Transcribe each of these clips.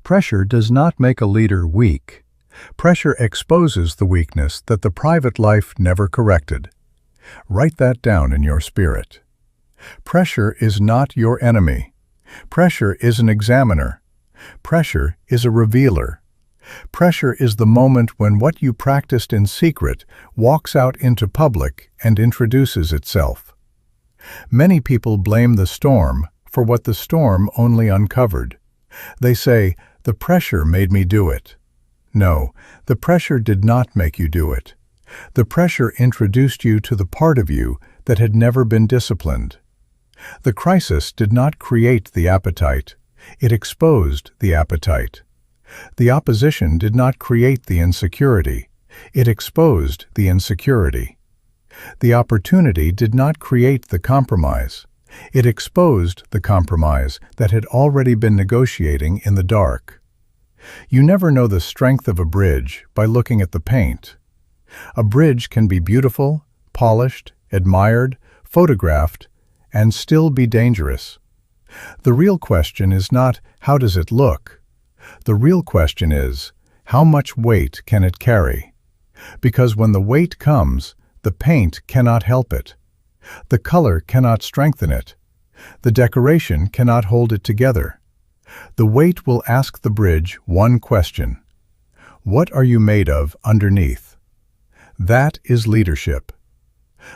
Pressure does not make a leader weak. Pressure exposes the weakness that the private life never corrected. Write that down in your spirit. Pressure is not your enemy. Pressure is an examiner. Pressure is a revealer. Pressure is the moment when what you practiced in secret walks out into public and introduces itself. Many people blame the storm for what the storm only uncovered. They say, "The pressure made me do it." No, the pressure did not make you do it. The pressure introduced you to the part of you that had never been disciplined. The crisis did not create the appetite. It exposed the appetite. The opposition did not create the insecurity. It exposed the insecurity. The opportunity did not create the compromise. It exposed the compromise that had already been negotiating in the dark. You never know the strength of a bridge by looking at the paint. A bridge can be beautiful, polished, admired, photographed, and still be dangerous. The real question is not, how does it look? The real question is, how much weight can it carry? Because when the weight comes, the paint cannot help it. The color cannot strengthen it. The decoration cannot hold it together. The weight will ask the bridge one question. What are you made of underneath? That is leadership.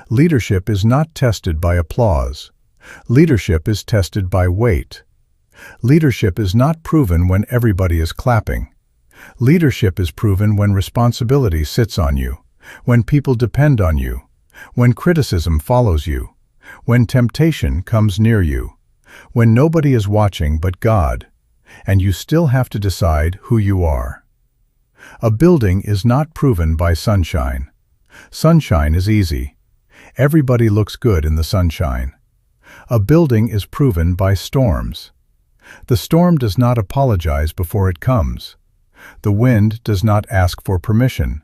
Leadership is not tested by applause. Leadership is tested by weight. Leadership is not proven when everybody is clapping. Leadership is proven when responsibility sits on you, when people depend on you, when criticism follows you, when temptation comes near you, when nobody is watching but God, and you still have to decide who you are. A building is not proven by sunshine. Sunshine is easy. Everybody looks good in the sunshine. A building is proven by storms. The storm does not apologize before it comes. The wind does not ask for permission.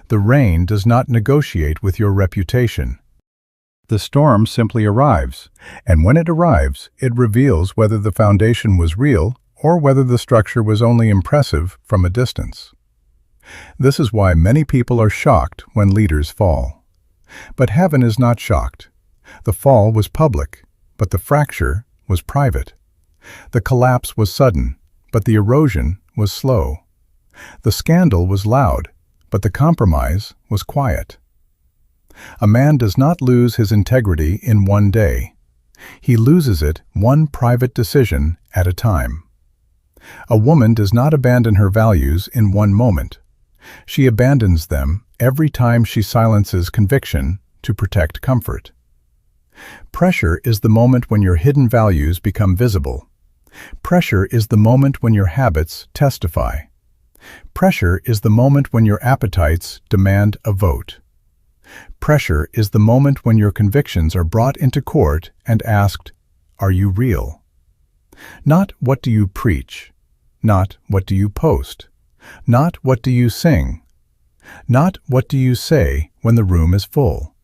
The rain does not negotiate with your reputation. The storm simply arrives, and when it arrives, it reveals whether the foundation was real or whether the structure was only impressive from a distance. This is why many people are shocked when leaders fall. But heaven is not shocked. The fall was public, but the fracture was private. The collapse was sudden, but the erosion was slow. The scandal was loud, but the compromise was quiet. A man does not lose his integrity in one day. He loses it one private decision at a time. A woman does not abandon her values in one moment. She abandons them every time she silences conviction to protect comfort. Pressure is the moment when your hidden values become visible. Pressure is the moment when your habits testify. Pressure is the moment when your appetites demand a vote. Pressure is the moment when your convictions are brought into court and asked, "Are you real?" Not what do you preach, not what do you post, not what do you sing, not what do you say when the room is full.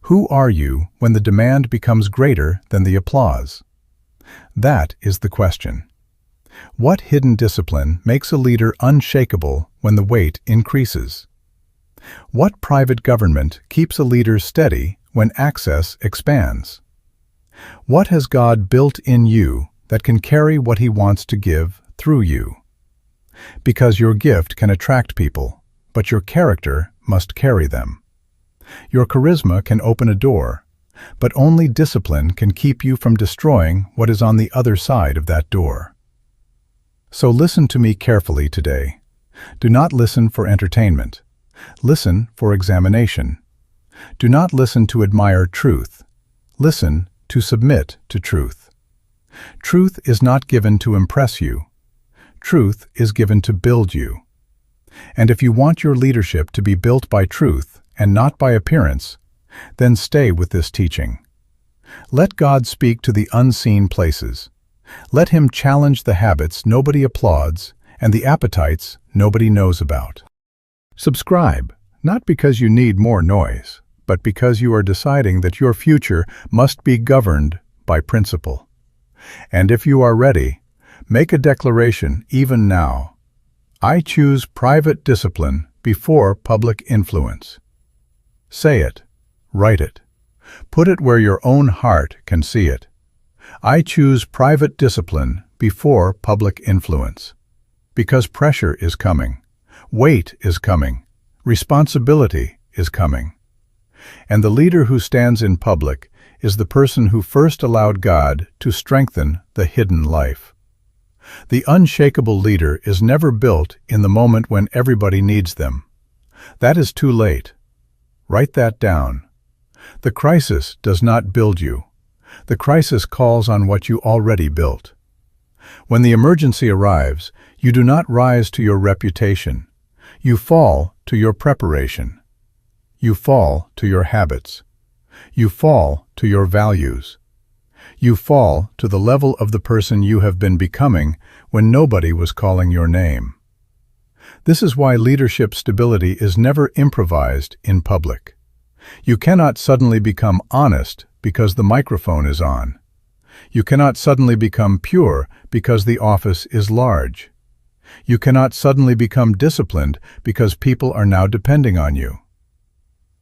Who are you when the demand becomes greater than the applause? That is the question. What hidden discipline makes a leader unshakable when the weight increases? What private government keeps a leader steady when access expands? What has God built in you that can carry what He wants to give through you? Because your gift can attract people, but your character must carry them. Your charisma can open a door, but only discipline can keep you from destroying what is on the other side of that door. So listen to me carefully today. Do not listen for entertainment. Listen for examination. Do not listen to admire truth. Listen to submit to truth. Truth is not given to impress you. Truth is given to build you. And if you want your leadership to be built by truth and not by appearance, then stay with this teaching. Let God speak to the unseen places. Let Him challenge the habits nobody applauds and the appetites nobody knows about. Subscribe, not because you need more noise, but because you are deciding that your future must be governed by principle. And if you are ready, Make a declaration even now. I choose private discipline before public influence. Say it. Write it. Put it where your own heart can see it. I choose private discipline before public influence. Because pressure is coming. Weight is coming. Responsibility is coming. And the leader who stands in public is the person who first allowed God to strengthen the hidden life. The unshakable leader is never built in the moment when everybody needs them. That is too late. Write that down. The crisis does not build you. The crisis calls on what you already built. When the emergency arrives, you do not rise to your reputation. You fall to your preparation. You fall to your habits. You fall to your values. You fall to the level of the person you have been becoming when nobody was calling your name. This is why leadership stability is never improvised in public. You cannot suddenly become honest because the microphone is on. You cannot suddenly become pure because the office is large. You cannot suddenly become disciplined because people are now depending on you.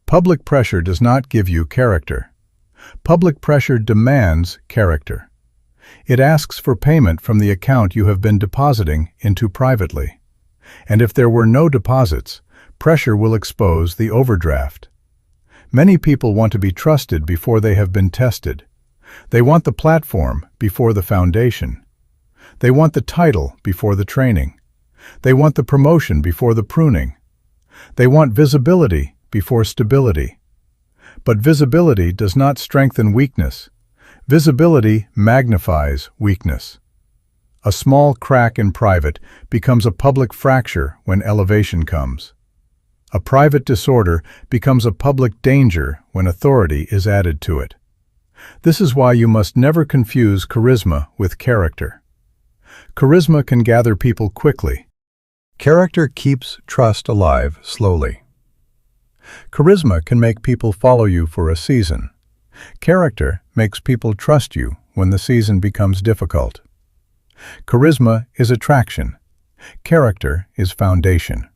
Public pressure does not give you character. Public pressure demands character. It asks for payment from the account you have been depositing into privately. And if there were no deposits, pressure will expose the overdraft. Many people want to be trusted before they have been tested. They want the platform before the foundation. They want the title before the training. They want the promotion before the pruning. They want visibility before stability. But visibility does not strengthen weakness. Visibility magnifies weakness. A small crack in private becomes a public fracture when elevation comes. A private disorder becomes a public danger when authority is added to it. This is why you must never confuse charisma with character. Charisma can gather people quickly. Character keeps trust alive slowly. Charisma can make people follow you for a season. Character makes people trust you when the season becomes difficult. Charisma is attraction. Character is foundation.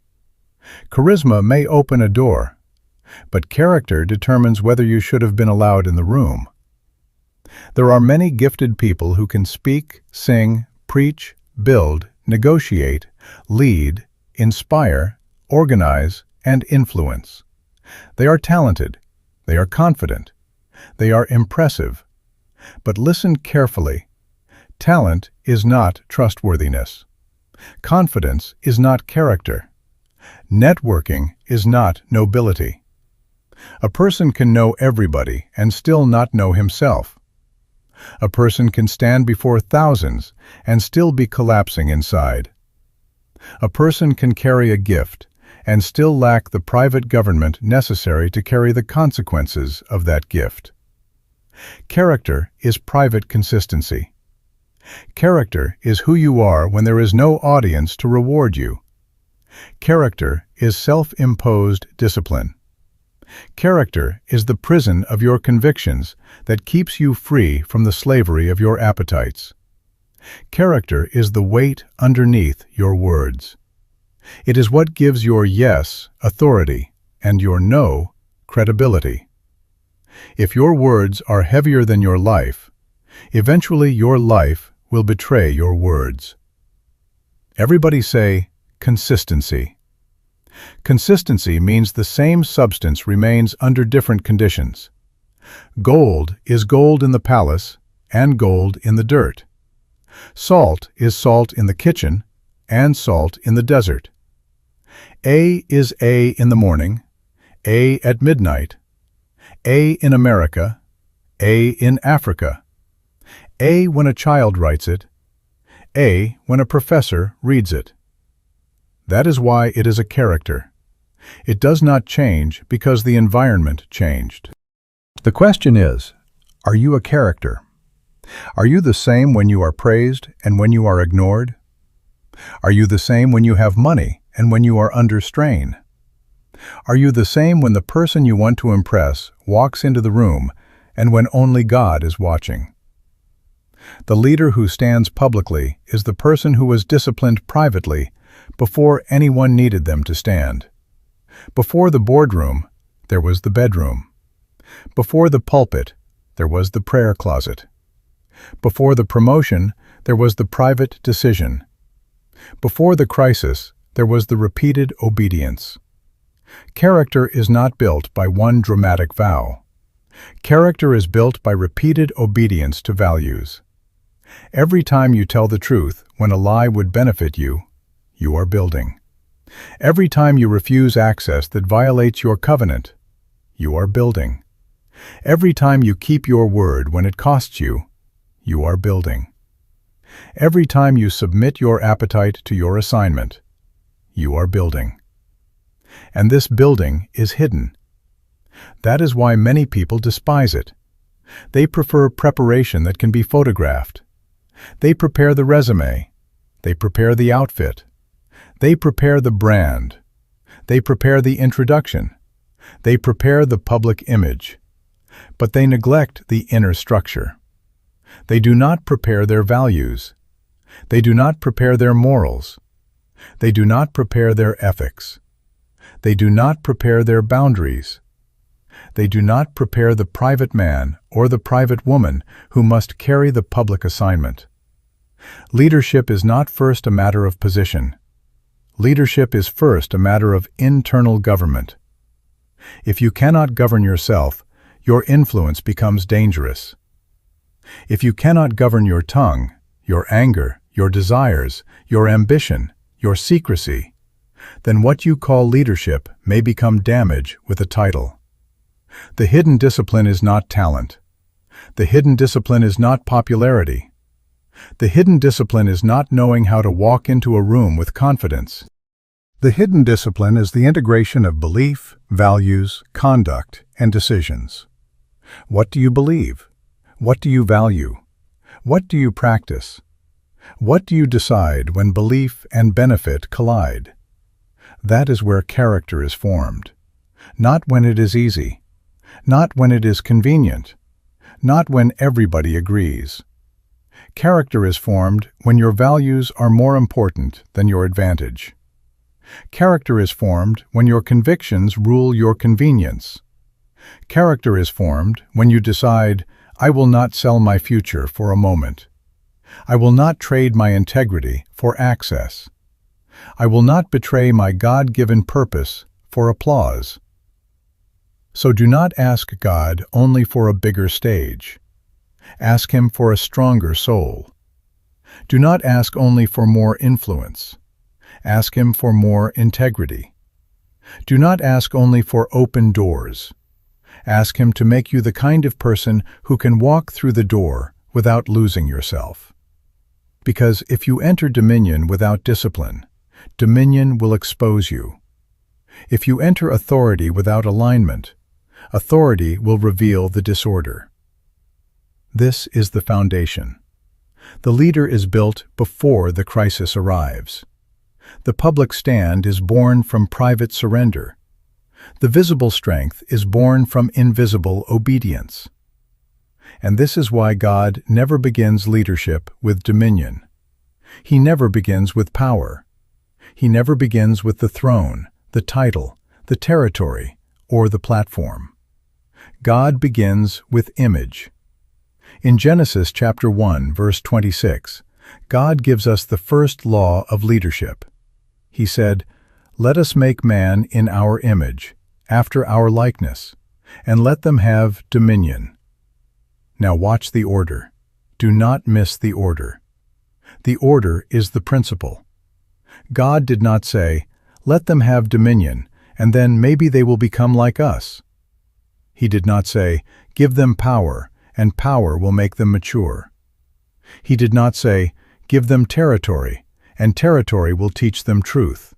Charisma may open a door, but character determines whether you should have been allowed in the room. There are many gifted people who can speak, sing, preach, build, negotiate, lead, inspire, organize, and influence. They are talented. They are confident. They are impressive. But listen carefully. Talent is not trustworthiness. Confidence is not character. Networking is not nobility. A person can know everybody and still not know himself. A person can stand before thousands and still be collapsing inside. A person can carry a gift and still lack the private government necessary to carry the consequences of that gift. Character is private consistency. Character is who you are when there is no audience to reward you. Character is self-imposed discipline. Character is the prison of your convictions that keeps you free from the slavery of your appetites. Character is the weight underneath your words. It is what gives your yes authority and your no credibility. If your words are heavier than your life, eventually your life will betray your words. Everybody say, consistency. Consistency means the same substance remains under different conditions. Gold is gold in the palace and gold in the dirt. Salt is salt in the kitchen and salt in the desert. A is A in the morning, A at midnight, A in America, A in Africa, A when a child writes it, A when a professor reads it. That is why it is a character. It does not change because the environment changed. The question is, are you a character? Are you the same when you are praised and when you are ignored? Are you the same when you have money and when you are under strain? Are you the same when the person you want to impress walks into the room and when only God is watching? The leader who stands publicly is the person who was disciplined privately before anyone needed them to stand. Before the boardroom, there was the bedroom. Before the pulpit, there was the prayer closet. Before the promotion, there was the private decision. Before the crisis, there was the repeated obedience. Character is not built by one dramatic vow. Character is built by repeated obedience to values. Every time you tell the truth when a lie would benefit you, you are building. Every time you refuse access that violates your covenant, you are building. Every time you keep your word when it costs you, you are building. Every time you submit your appetite to your assignment, you are building. And this building is hidden. That is why many people despise it. They prefer preparation that can be photographed. They prepare the resume. They prepare the outfit. They prepare the brand. They prepare the introduction. They prepare the public image. But they neglect the inner structure. They do not prepare their values. They do not prepare their morals. They do not prepare their ethics. They do not prepare their boundaries. They do not prepare the private man or the private woman who must carry the public assignment. Leadership is not first a matter of position. Leadership is first a matter of internal government. If you cannot govern yourself, your influence becomes dangerous. If you cannot govern your tongue, your anger, your desires, your ambition, your secrecy, then what you call leadership may become damage with a title. The hidden discipline is not talent. The hidden discipline is not popularity. The hidden discipline is not knowing how to walk into a room with confidence. The hidden discipline is the integration of belief, values, conduct, and decisions. What do you believe? What do you value? What do you practice? What do you decide when belief and benefit collide? That is where character is formed. Not when it is easy. Not when it is convenient. Not when everybody agrees. Character is formed when your values are more important than your advantage. Character is formed when your convictions rule your convenience. Character is formed when you decide, I will not sell my future for a moment. I will not trade my integrity for access. I will not betray my God-given purpose for applause. So do not ask God only for a bigger stage. Ask Him for a stronger soul. Do not ask only for more influence. Ask Him for more integrity. Do not ask only for open doors. Ask Him to make you the kind of person who can walk through the door without losing yourself. Because if you enter dominion without discipline, dominion will expose you. If you enter authority without alignment, authority will reveal the disorder. This is the foundation. The leader is built before the crisis arrives. The public stand is born from private surrender. The visible strength is born from invisible obedience. And this is why God never begins leadership with dominion. He never begins with power. He never begins with the throne, the title, the territory, or the platform. God begins with image. In Genesis chapter 1, verse 26, God gives us the first law of leadership. He said, "Let us make man in our image, after our likeness, and let them have dominion." Now watch the order. Do not miss the order. The order is the principle. God did not say, "Let them have dominion, and then maybe they will become like us." He did not say, "Give them power, and power will make them mature." He did not say, "Give them territory, and territory will teach them truth."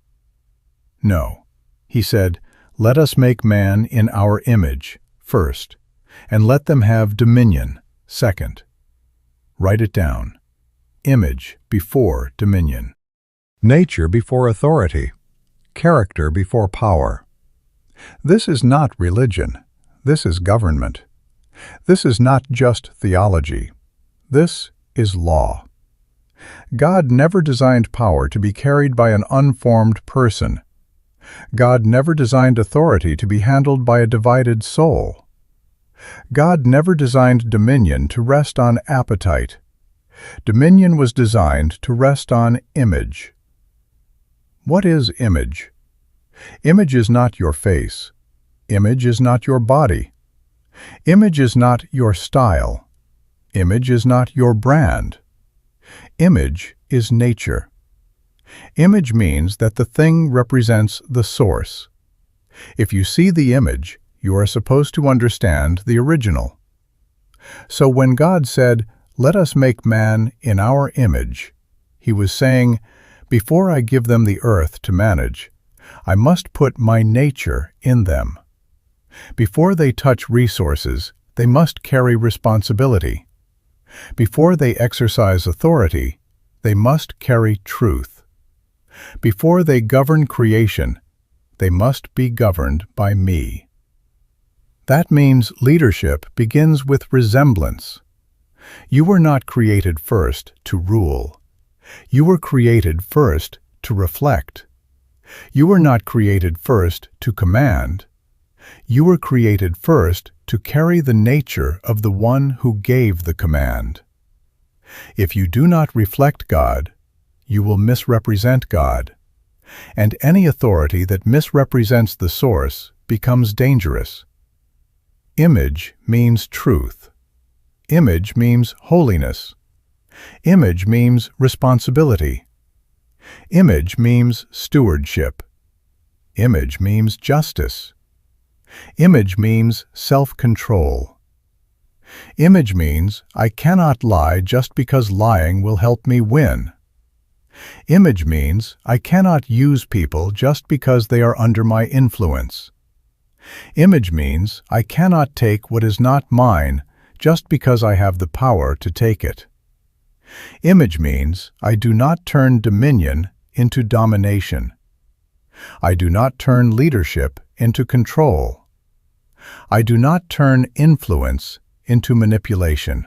No. He said, "Let us make man in our image, first, and let them have dominion, second." Write it down. Image before dominion. Nature before authority. Character before power. This is not religion. This is government. This is not just theology. This is law. God never designed power to be carried by an unformed person. God never designed authority to be handled by a divided soul. God never designed dominion to rest on appetite. Dominion was designed to rest on image. What is image? Image is not your face. Image is not your body. Image is not your style. Image is not your brand. Image is nature. Image means that the thing represents the source. If you see the image, you are supposed to understand the original. So when God said, "Let us make man in our image," He was saying, before I give them the earth to manage, I must put my nature in them. Before they touch resources, they must carry responsibility. Before they exercise authority, they must carry truth. Before they govern creation, they must be governed by me. That means leadership begins with resemblance. You were not created first to rule. You were created first to reflect. You were not created first to command. You were created first to carry the nature of the one who gave the command. If you do not reflect God, you will misrepresent God, and any authority that misrepresents the source becomes dangerous. Image means truth. Image means holiness. Image means responsibility. Image means stewardship. Image means justice. Image means self-control. Image means I cannot lie just because lying will help me win. Image means I cannot use people just because they are under my influence. Image means I cannot take what is not mine just because I have the power to take it. Image means I do not turn dominion into domination. I do not turn leadership into control. I do not turn influence into manipulation.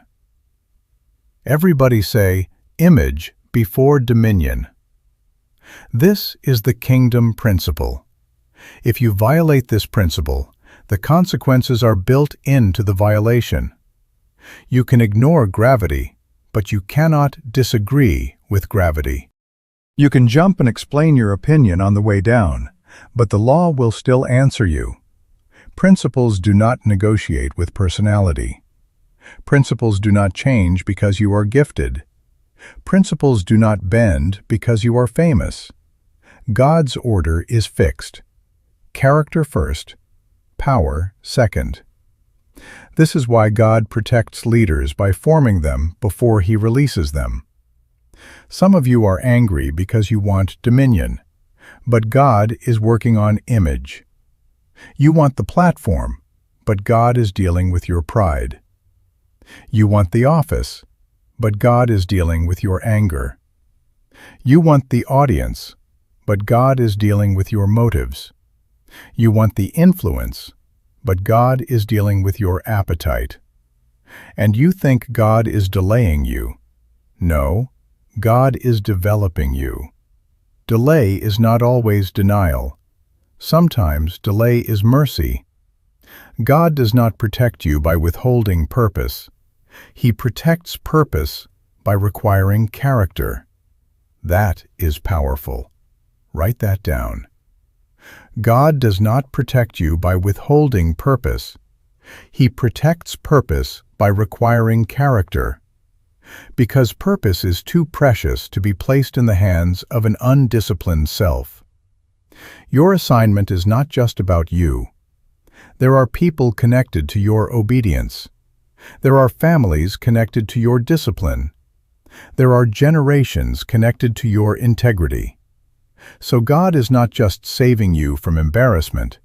Everybody say, image before dominion. This is the kingdom principle. If you violate this principle, the consequences are built into the violation. You can ignore gravity, but you cannot disagree with gravity. You can jump and explain your opinion on the way down, but the law will still answer you. Principles do not negotiate with personality. Principles do not change because you are gifted. Principles do not bend because you are famous. God's order is fixed. Character first, power second. This is why God protects leaders by forming them before He releases them. Some of you are angry because you want dominion, but God is working on image. You want the platform, but God is dealing with your pride. You want the office, but God is dealing with your anger. You want the audience, but God is dealing with your motives. You want the influence, but God is dealing with your appetite. And you think God is delaying you. No, God is developing you. Delay is not always denial. Sometimes delay is mercy. God does not protect you by withholding purpose. He protects purpose by requiring character. That is powerful. Write that down. God does not protect you by withholding purpose. He protects purpose by requiring character. Because purpose is too precious to be placed in the hands of an undisciplined self. Your assignment is not just about you. There are people connected to your obedience. There are families connected to your discipline. There are generations connected to your integrity. So God is not just saving you from embarrassment.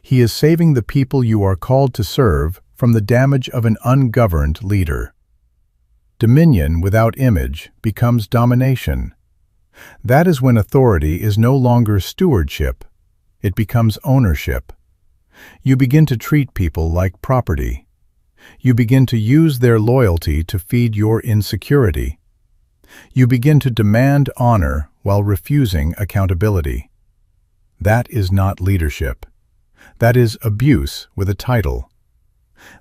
He is saving the people you are called to serve from the damage of an ungoverned leader. Dominion without image becomes domination. That is when authority is no longer stewardship. It becomes ownership. You begin to treat people like property. You begin to use their loyalty to feed your insecurity. You begin to demand honor while refusing accountability. That is not leadership. That is abuse with a title.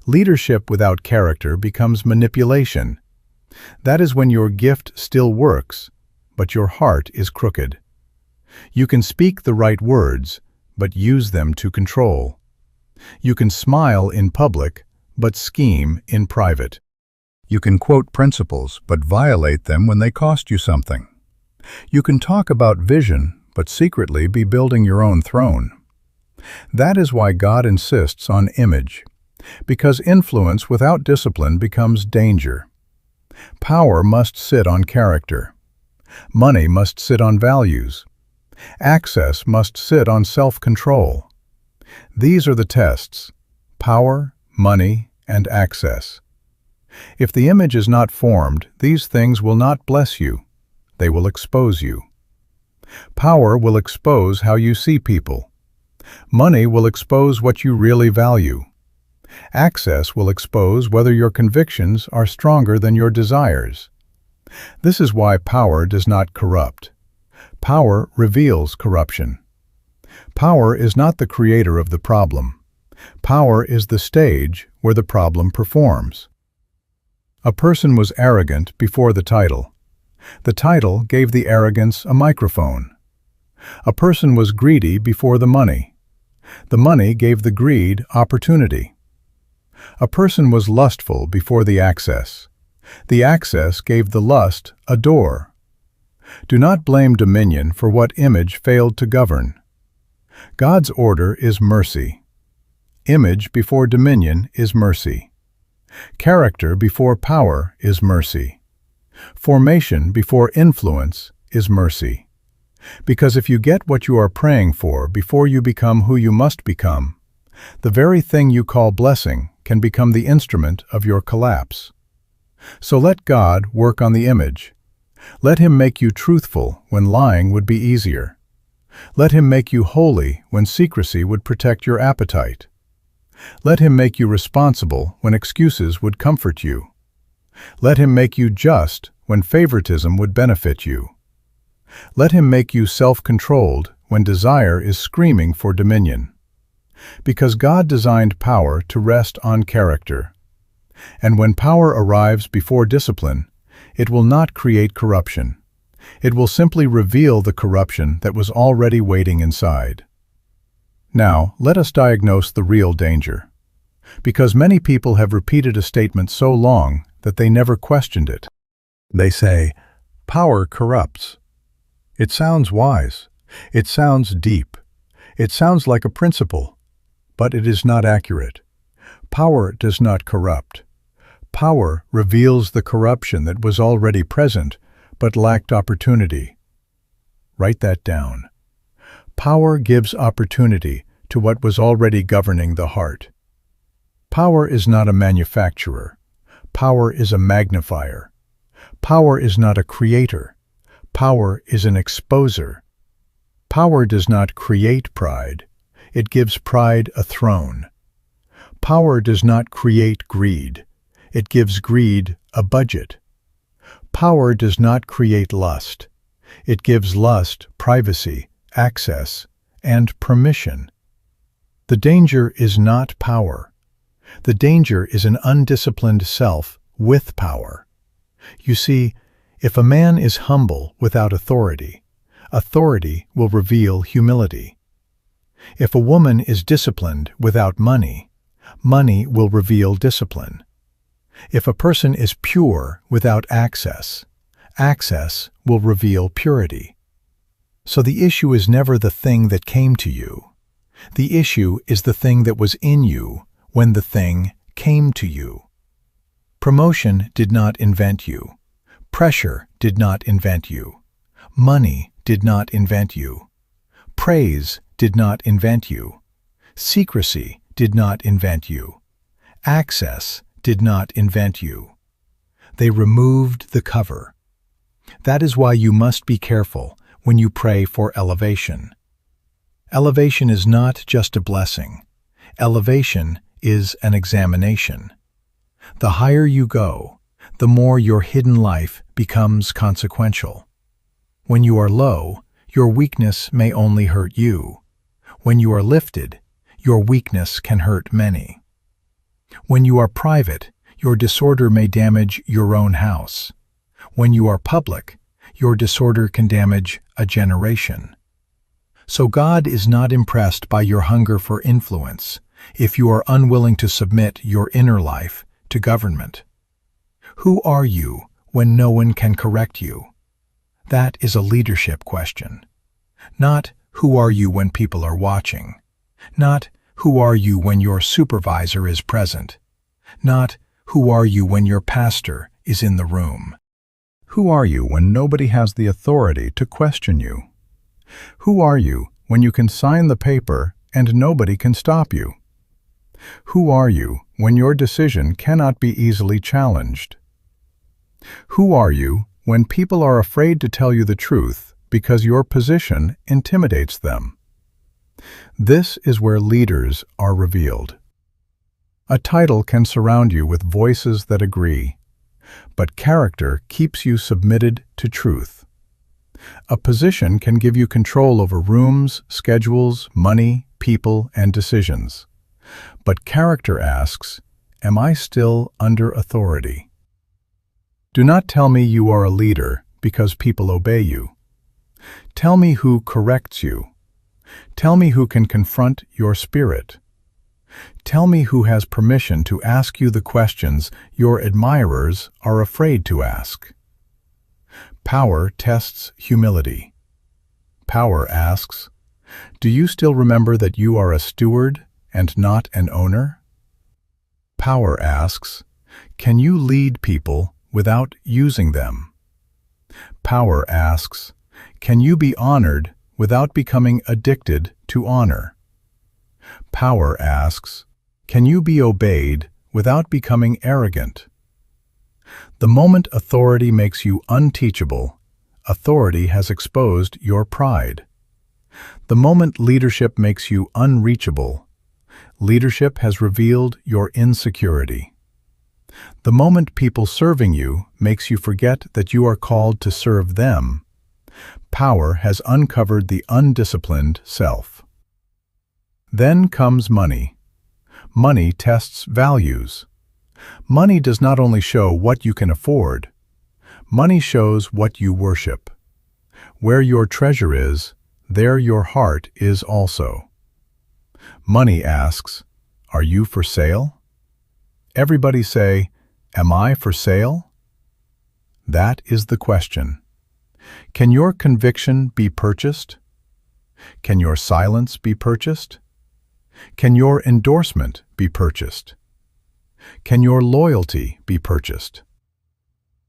Leadership without character becomes manipulation. That is when your gift still works, but your heart is crooked. You can speak the right words, but use them to control. You can smile in public, but scheme in private. You can quote principles, but violate them when they cost you something. You can talk about vision, but secretly be building your own throne. That is why God insists on image, because influence without discipline becomes danger. Power must sit on character. Money must sit on values. Access must sit on self-control. These are the tests: power, money, and access. If the image is not formed, these things will not bless you. They will expose you. Power will expose how you see people. Money will expose what you really value. Access will expose whether your convictions are stronger than your desires. This is why power does not corrupt. Power reveals corruption. Power is not the creator of the problem. Power is the stage where the problem performs. A person was arrogant before the title. The title gave the arrogance a microphone. A person was greedy before the money. The money gave the greed opportunity. A person was lustful before the access. The access gave the lust a door. Do not blame dominion for what image failed to govern. God's order is mercy. Image before dominion is mercy. Character before power is mercy. Formation before influence is mercy. Because if you get what you are praying for before you become who you must become, the very thing you call blessing can become the instrument of your collapse. So let God work on the image. Let Him make you truthful when lying would be easier. Let Him make you holy when secrecy would protect your appetite. Let Him make you responsible when excuses would comfort you. Let Him make you just when favoritism would benefit you. Let Him make you self-controlled when desire is screaming for dominion. Because God designed power to rest on character. And when power arrives before discipline, it will not create corruption. It will simply reveal the corruption that was already waiting inside. Now, let us diagnose the real danger. Because many people have repeated a statement so long that they never questioned it. They say, "Power corrupts." It sounds wise. It sounds deep. It sounds like a principle. But it is not accurate. Power does not corrupt. Power reveals the corruption that was already present, but lacked opportunity. Write that down. Power gives opportunity to what was already governing the heart. Power is not a manufacturer. Power is a magnifier. Power is not a creator. Power is an exposer. Power does not create pride. It gives pride a throne. Power does not create greed. It gives greed a budget. Power does not create lust. It gives lust privacy, access, and permission. The danger is not power. The danger is an undisciplined self with power. You see, if a man is humble without authority, authority will reveal humility. If a woman is disciplined without money, money will reveal discipline. If a person is pure without access, access will reveal purity. So the issue is never the thing that came to you. The issue is the thing that was in you when the thing came to you. Promotion did not invent you. Pressure did not invent you. Money did not invent you. Praise did not invent you. Secrecy did not invent you. Access did not invent you. They removed the cover. That is why you must be careful when you pray for elevation. Elevation is not just a blessing. Elevation is an examination. The higher you go, the more your hidden life becomes consequential. When you are low, your weakness may only hurt you. When you are lifted, your weakness can hurt many. When you are private, your disorder may damage your own house. When you are public, your disorder can damage a generation. So God is not impressed by your hunger for influence if you are unwilling to submit your inner life to government. Who are you when no one can correct you? That is a leadership question. Not who are you when people are watching. Not who are you when your supervisor is present. Not who are you when your pastor is in the room. Who are you when nobody has the authority to question you? Who are you when you can sign the paper and nobody can stop you? Who are you when your decision cannot be easily challenged? Who are you when people are afraid to tell you the truth because your position intimidates them? This is where leaders are revealed. A title can surround you with voices that agree, but character keeps you submitted to truth. A position can give you control over rooms, schedules, money, people, and decisions. But character asks, am I still under authority? Do not tell me you are a leader because people obey you. Tell me who corrects you. Tell me who can confront your spirit. Tell me who has permission to ask you the questions your admirers are afraid to ask. Power tests humility. Power asks, do you still remember that you are a steward and not an owner? Power asks, can you lead people without using them? Power asks, can you be honored without becoming addicted to honor? Power asks, can you be obeyed without becoming arrogant? The moment authority makes you unteachable, authority has exposed your pride. The moment leadership makes you unreachable, leadership has revealed your insecurity. The moment people serving you makes you forget that you are called to serve them, power has uncovered the undisciplined self. Then comes money. Money tests values. Money does not only show what you can afford. Money shows what you worship. Where your treasure is, there your heart is also. Money asks, are you for sale? Everybody say, am I for sale? That is the question. Can your conviction be purchased? Can your silence be purchased? Can your endorsement be purchased? Can your loyalty be purchased?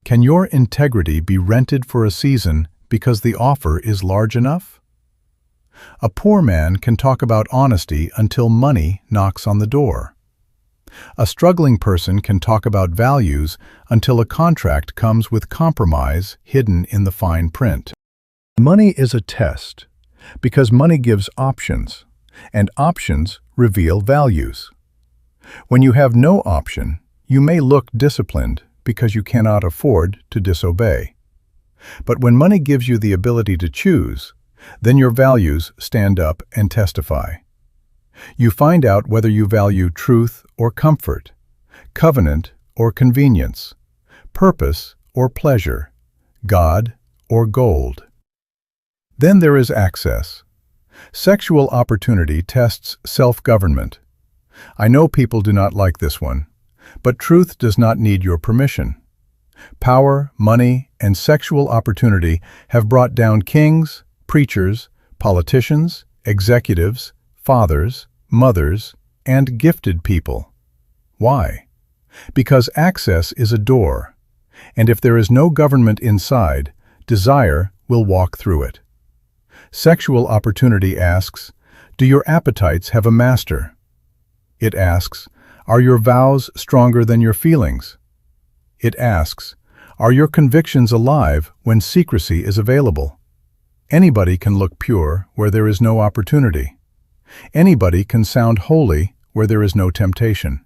Can your integrity be rented for a season because the offer is large enough? A poor man can talk about honesty until money knocks on the door. A struggling person can talk about values until a contract comes with compromise hidden in the fine print. Money is a test because money gives options, and options reveal values. When you have no option, you may look disciplined because you cannot afford to disobey. But when money gives you the ability to choose, then your values stand up and testify. You find out whether you value truth or comfort, covenant or convenience, purpose or pleasure, God or gold. Then there is access. Sexual opportunity tests self-government. I know people do not like this one, but truth does not need your permission. Power, money, and sexual opportunity have brought down kings, preachers, politicians, executives, fathers, mothers, and gifted people. Why? Because access is a door, and if there is no government inside, desire will walk through it. Sexual opportunity asks, do your appetites have a master? It asks, are your vows stronger than your feelings? It asks, are your convictions alive when secrecy is available? Anybody can look pure where there is no opportunity. Anybody can sound holy where there is no temptation.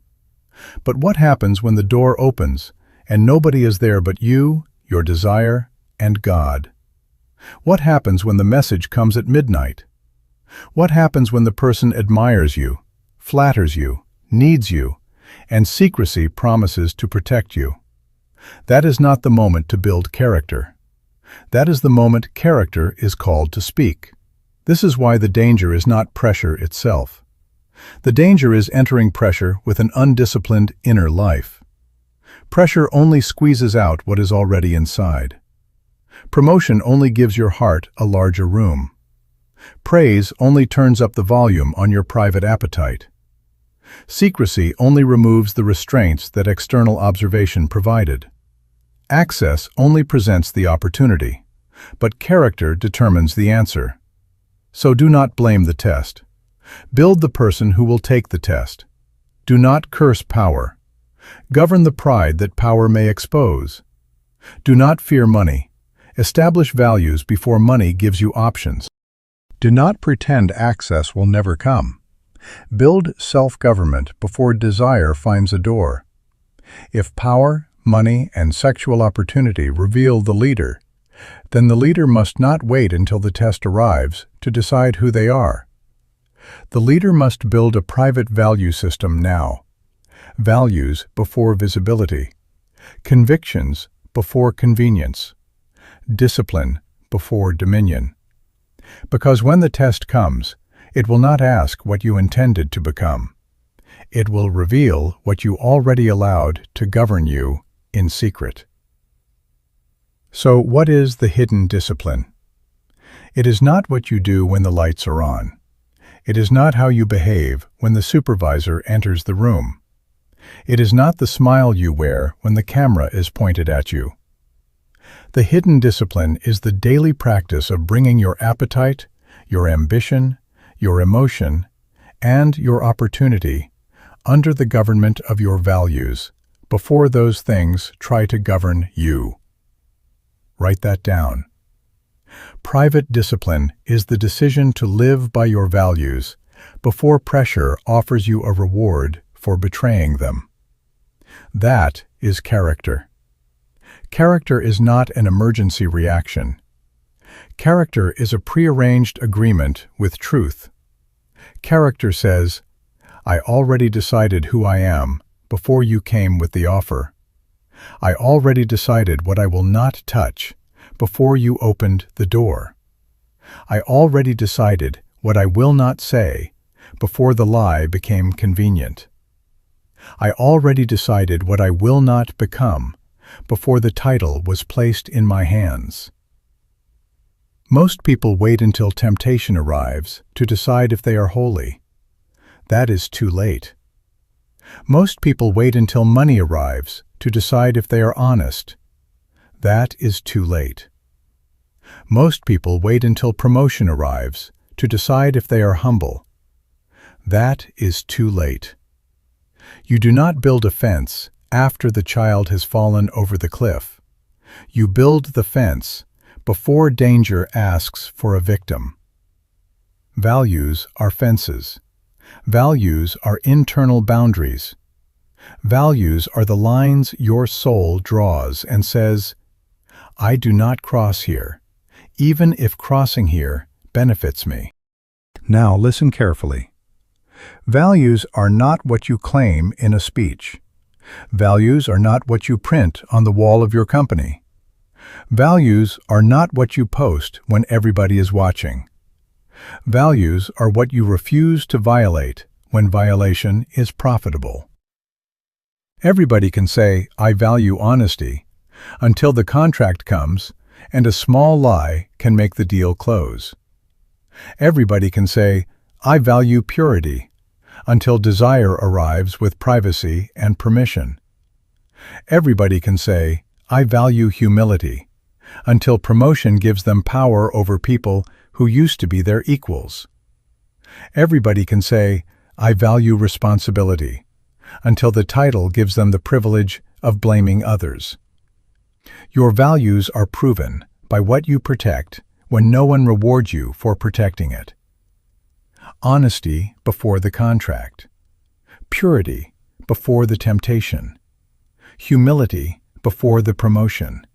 But what happens when the door opens and nobody is there but you, your desire, and God? What happens when the message comes at midnight? What happens when the person admires you, flatters you, needs you, and secrecy promises to protect you? That is not the moment to build character. That is the moment character is called to speak. This is why the danger is not pressure itself. The danger is entering pressure with an undisciplined inner life. Pressure only squeezes out what is already inside. Promotion only gives your heart a larger room. Praise only turns up the volume on your private appetite. Secrecy only removes the restraints that external observation provided. Access only presents the opportunity, but character determines the answer. So do not blame the test. Build the person who will take the test. Do not curse power. Govern the pride that power may expose. Do not fear money. Establish values before money gives you options. Do not pretend access will never come. Build self-government before desire finds a door. If power, money, and sexual opportunity reveal the leader, then the leader must not wait until the test arrives to decide who they are. The leader must build a private value system now. Values before visibility. Convictions before convenience. Discipline before dominion. Because when the test comes, it will not ask what you intended to become. It will reveal what you already allowed to govern you in secret. So what is the hidden discipline? It is not what you do when the lights are on. It is not how you behave when the supervisor enters the room. It is not the smile you wear when the camera is pointed at you. The hidden discipline is the daily practice of bringing your appetite, your ambition, your emotion, and your opportunity under the government of your values before those things try to govern you. Write that down. Private discipline is the decision to live by your values before pressure offers you a reward for betraying them. That is character. Character is not an emergency reaction. Character is a prearranged agreement with truth. Character says, I already decided who I am before you came with the offer. I already decided what I will not touch before you opened the door. I already decided what I will not say before the lie became convenient. I already decided what I will not become before the title was placed in my hands. Most people wait until temptation arrives to decide if they are holy. That is too late. Most people wait until money arrives to decide if they are honest. That is too late. Most people wait until promotion arrives to decide if they are humble. That is too late. You do not build a fence after the child has fallen over the cliff. You build the fence before danger asks for a victim. Values are fences. Values are internal boundaries. Values are the lines your soul draws and says, I do not cross here, even if crossing here benefits me. Now listen carefully. Values are not what you claim in a speech. Values are not what you print on the wall of your company. Values are not what you post when everybody is watching. Values are what you refuse to violate when violation is profitable. Everybody can say, I value honesty, until the contract comes and a small lie can make the deal close. Everybody can say, I value purity, until desire arrives with privacy and permission. Everybody can say, I value humility, until promotion gives them power over people who used to be their equals. Everybody can say, I value responsibility, until the title gives them the privilege of blaming others. Your values are proven by what you protect when no one rewards you for protecting it. Honesty before the contract. Purity before the temptation, humility before the promotion,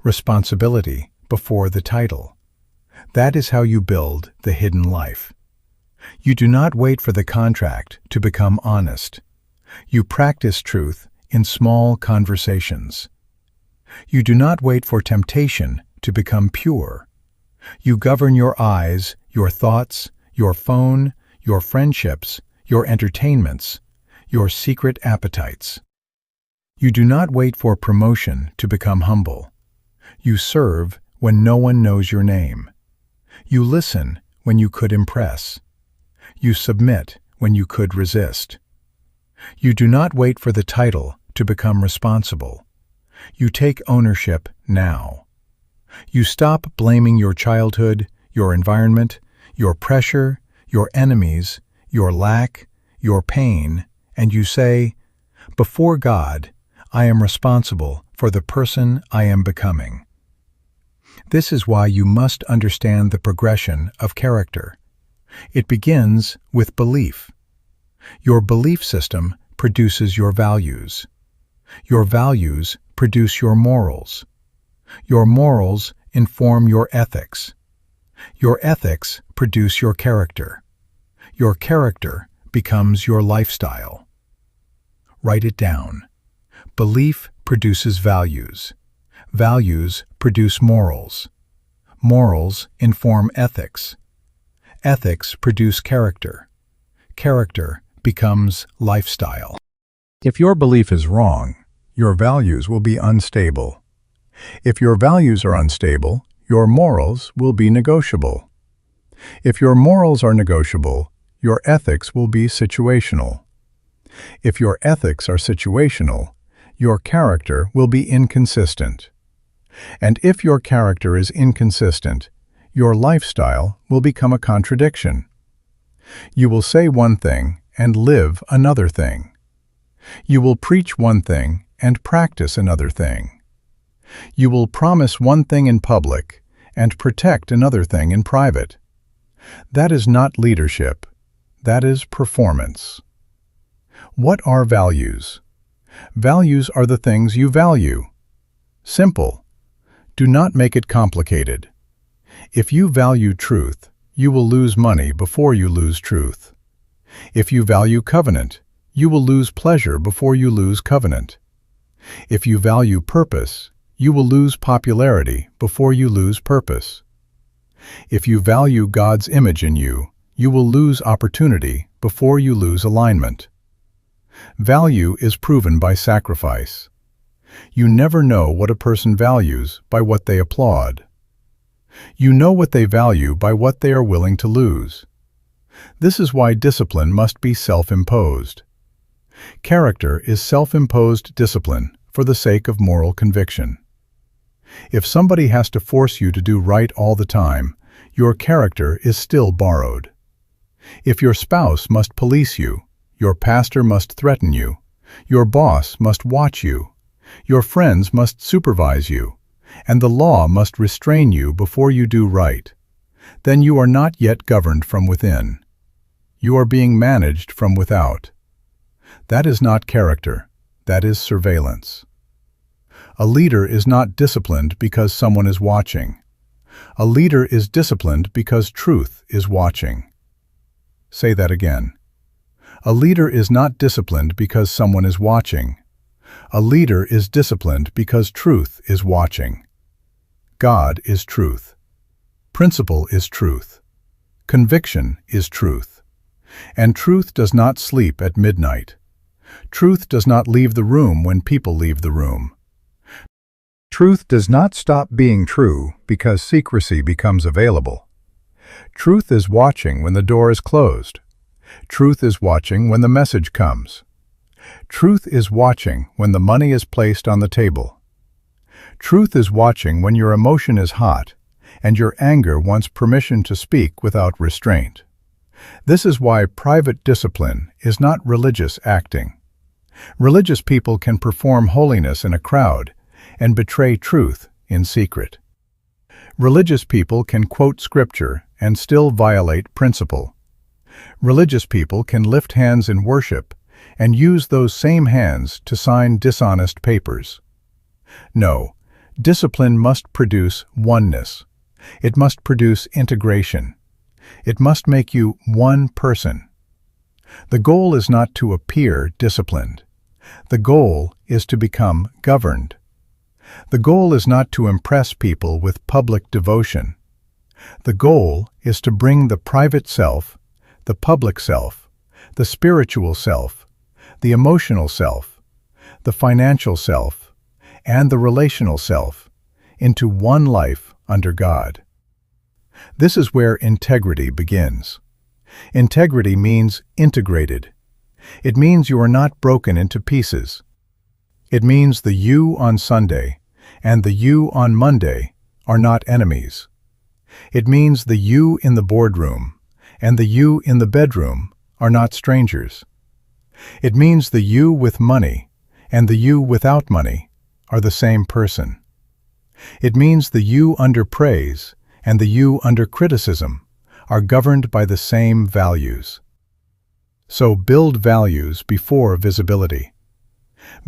responsibility before the title. That is how you build the hidden life. You do not wait for the contract to become honest. You practice truth in small conversations. You do not wait for temptation to become pure. You govern your eyes, your thoughts, your phone, your friendships, your entertainments, your secret appetites. You do not wait for promotion to become humble. You serve when no one knows your name. You listen when you could impress. You submit when you could resist. You do not wait for the title to become responsible. You take ownership now. You stop blaming your childhood, your environment, your pressure, your enemies, your lack, your pain, and you say, "Before God, I am responsible for the person I am becoming." This is why you must understand the progression of character. It begins with belief. Your belief system produces your values. Your values produce your morals. Your morals inform your ethics. Your ethics produce your character. Your character becomes your lifestyle. Write it down. Belief produces values. Values produce morals. Morals inform ethics. Ethics produce character. Character becomes lifestyle. If your belief is wrong, your values will be unstable. If your values are unstable, your morals will be negotiable. If your morals are negotiable, your ethics will be situational. If your ethics are situational, your character will be inconsistent. And if your character is inconsistent, your lifestyle will become a contradiction. You will say one thing and live another thing. You will preach one thing and practice another thing. You will promise one thing in public and protect another thing in private. That is not leadership. That is performance. What are values? Values are the things you value. Simple. Do not make it complicated. If you value truth, you will lose money before you lose truth. If you value covenant, you will lose pleasure before you lose covenant. If you value purpose, you will lose popularity before you lose purpose. If you value God's image in you, you will lose opportunity before you lose alignment. Value is proven by sacrifice. You never know what a person values by what they applaud. You know what they value by what they are willing to lose. This is why discipline must be self-imposed. Character is self-imposed discipline for the sake of moral conviction. If somebody has to force you to do right all the time, your character is still borrowed. If your spouse must police you, your pastor must threaten you, your boss must watch you, your friends must supervise you, and the law must restrain you before you do right, then you are not yet governed from within. You are being managed from without. That is not character, that is surveillance. A leader is not disciplined because someone is watching. A leader is disciplined because truth is watching. Say that again. A leader is not disciplined because someone is watching. A leader is disciplined because truth is watching. God is truth. Principle is truth. Conviction is truth. And truth does not sleep at midnight. Truth does not leave the room when people leave the room. Truth does not stop being true because secrecy becomes available. Truth is watching when the door is closed. Truth is watching when the message comes. Truth is watching when the money is placed on the table. Truth is watching when your emotion is hot and your anger wants permission to speak without restraint. This is why private discipline is not religious acting. Religious people can perform holiness in a crowd and betray truth in secret. Religious people can quote scripture and still violate principle. Religious people can lift hands in worship and use those same hands to sign dishonest papers. No, discipline must produce oneness. It must produce integration. It must make you one person. The goal is not to appear disciplined. The goal is to become governed. The goal is not to impress people with public devotion. The goal is to bring the private self, the public self, the spiritual self, the emotional self, the financial self, and the relational self into one life under God. This is where integrity begins. Integrity means integrated. It means you are not broken into pieces. It means the you on Sunday and the you on Monday are not enemies. It means the you in the boardroom and the you in the bedroom are not strangers. It means the you with money and the you without money are the same person. It means the you under praise and the you under criticism are governed by the same values. So build values before visibility.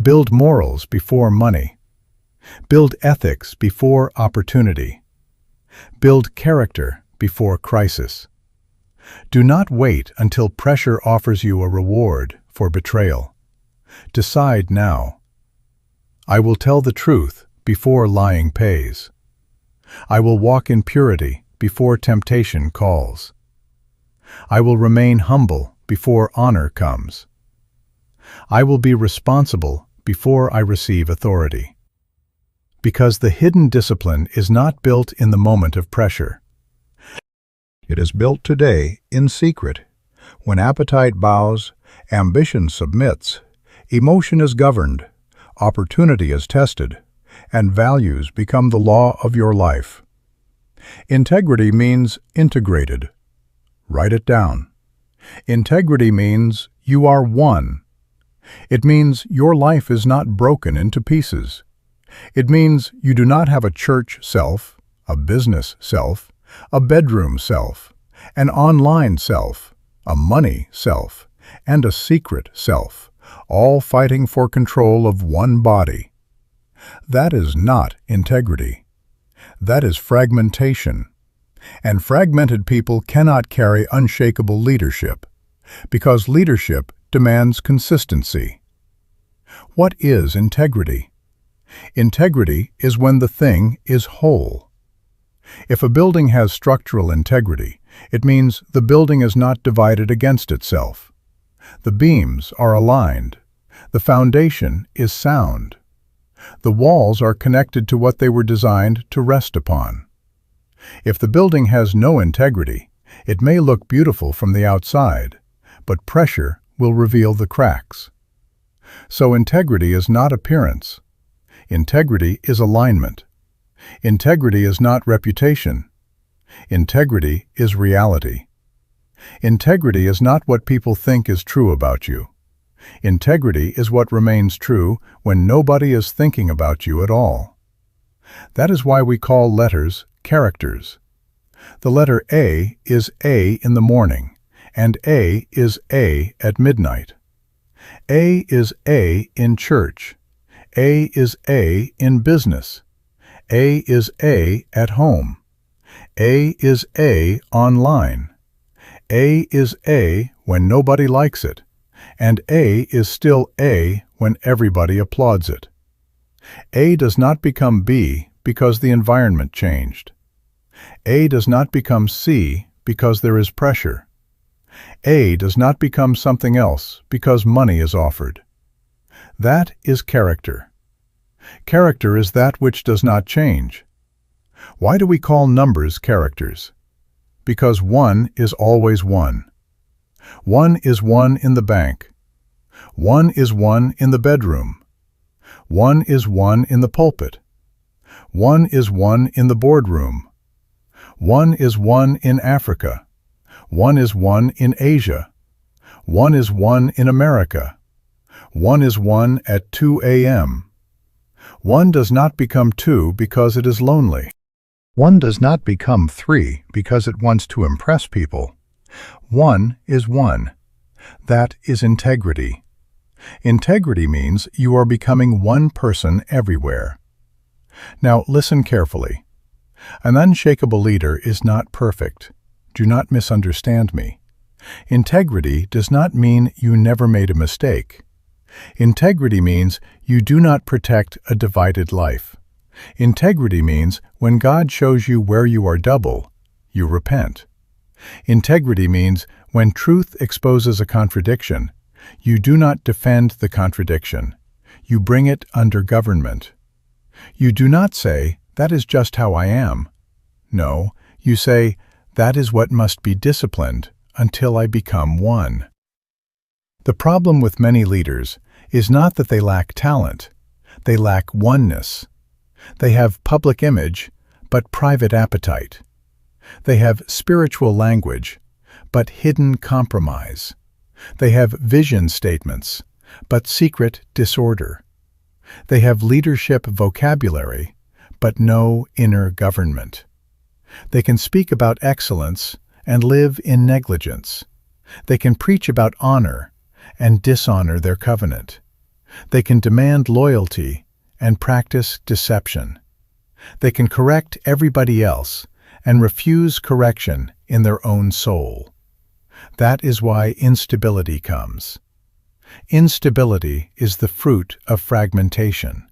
Build morals before money. Build ethics before opportunity. Build character before crisis. Do not wait until pressure offers you a reward for betrayal. Decide now. I will tell the truth before lying pays. I will walk in purity before temptation calls. I will remain humble before honor comes. I will be responsible before I receive authority. Because the hidden discipline is not built in the moment of pressure. It is built today in secret, when appetite bows, ambition submits, emotion is governed, opportunity is tested, and values become the law of your life. Integrity means integrated. Write it down. Integrity means you are one. It means your life is not broken into pieces. It means you do not have a church self, a business self, a bedroom self, an online self, a money self, and a secret self, all fighting for control of one body. That is not integrity. That is fragmentation. And fragmented people cannot carry unshakable leadership, because leadership demands consistency. What is integrity? Integrity is when the thing is whole. If a building has structural integrity, it means the building is not divided against itself. The beams are aligned. The foundation is sound. The walls are connected to what they were designed to rest upon. If the building has no integrity, it may look beautiful from the outside, but pressure will reveal the cracks. So integrity is not appearance. Integrity is alignment. Integrity is not reputation. Integrity is reality. Integrity is not what people think is true about you. Integrity is what remains true when nobody is thinking about you at all. That is why we call letters characters. The letter A is A in the morning, and A is A at midnight. A is A in church. A is A in business. A is A at home. A is A online. A is A when nobody likes it, and A is still A when everybody applauds it. A does not become B because the environment changed. A does not become C because there is pressure. A does not become something else because money is offered. That is character. Character is that which does not change. Why do we call numbers characters? Because 1 is always 1. 1 is 1 in the bank. 1 is 1 in the bedroom. 1 is 1 in the pulpit. 1 is 1 in the boardroom. 1 is 1 in Africa. 1 is 1 in Asia. 1 is 1 in America. 1 is 1 at 2 a.m. 1 does not become 2 because it is lonely. 1 does not become 3 because it wants to impress people. 1 is 1. That is integrity. Integrity means you are becoming one person everywhere. Now listen carefully. An unshakable leader is not perfect. Do not misunderstand me. Integrity does not mean you never made a mistake. Integrity means you do not protect a divided life. Integrity means when God shows you where you are double, you repent. Integrity means when truth exposes a contradiction, you do not defend the contradiction. You bring it under government. You do not say, "That is just how I am." No, you say, "That is what must be disciplined until I become one." The problem with many leaders is not that they lack talent. They lack oneness. They have public image, but private appetite. They have spiritual language, but hidden compromise. They have vision statements, but secret disorder. They have leadership vocabulary, but no inner government. They can speak about excellence and live in negligence. They can preach about honor and dishonor their covenant. They can demand loyalty and practice deception. They can correct everybody else and refuse correction in their own soul. That is why instability comes. Instability is the fruit of fragmentation.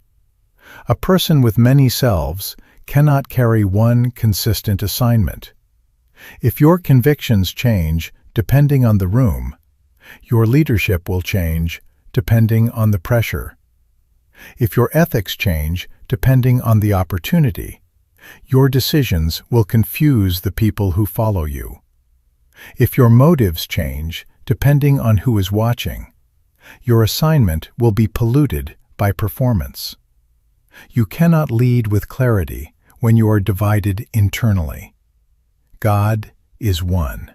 A person with many selves cannot carry one consistent assignment. If your convictions change depending on the room, your leadership will change depending on the pressure. If your ethics change depending on the opportunity, your decisions will confuse the people who follow you. If your motives change depending on who is watching, your assignment will be polluted by performance. You cannot lead with clarity when you are divided internally. God is one.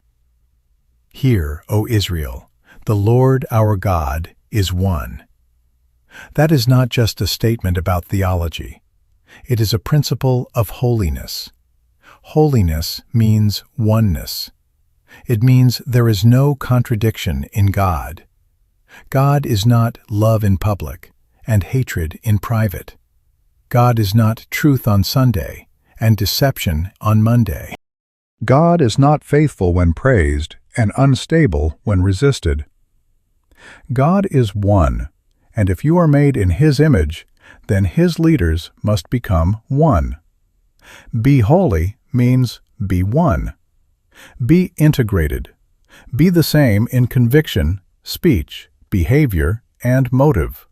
Hear, O Israel, the Lord our God is one. That is not just a statement about theology. It is a principle of holiness. Holiness means oneness. It means there is no contradiction in God. God is not love in public and hatred in private. God is not truth on Sunday and deception on Monday. God is not faithful when praised and unstable when resisted. God is one, and if you are made in His image, then His leaders must become one. Be holy means be one. Be integrated. Be the same in conviction, speech, behavior, and motive.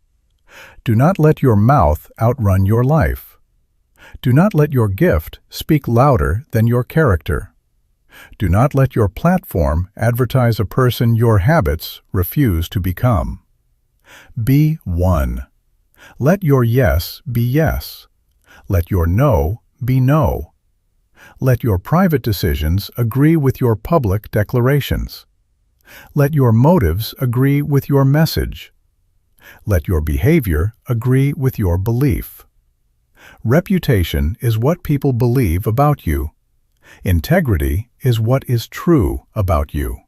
Do not let your mouth outrun your life. Do not let your gift speak louder than your character. Do not let your platform advertise a person your habits refuse to become. Be one. Let your yes be yes. Let your no be no. Let your private decisions agree with your public declarations. Let your motives agree with your message. Let your behavior agree with your belief. Reputation is what people believe about you. Integrity is what is true about you.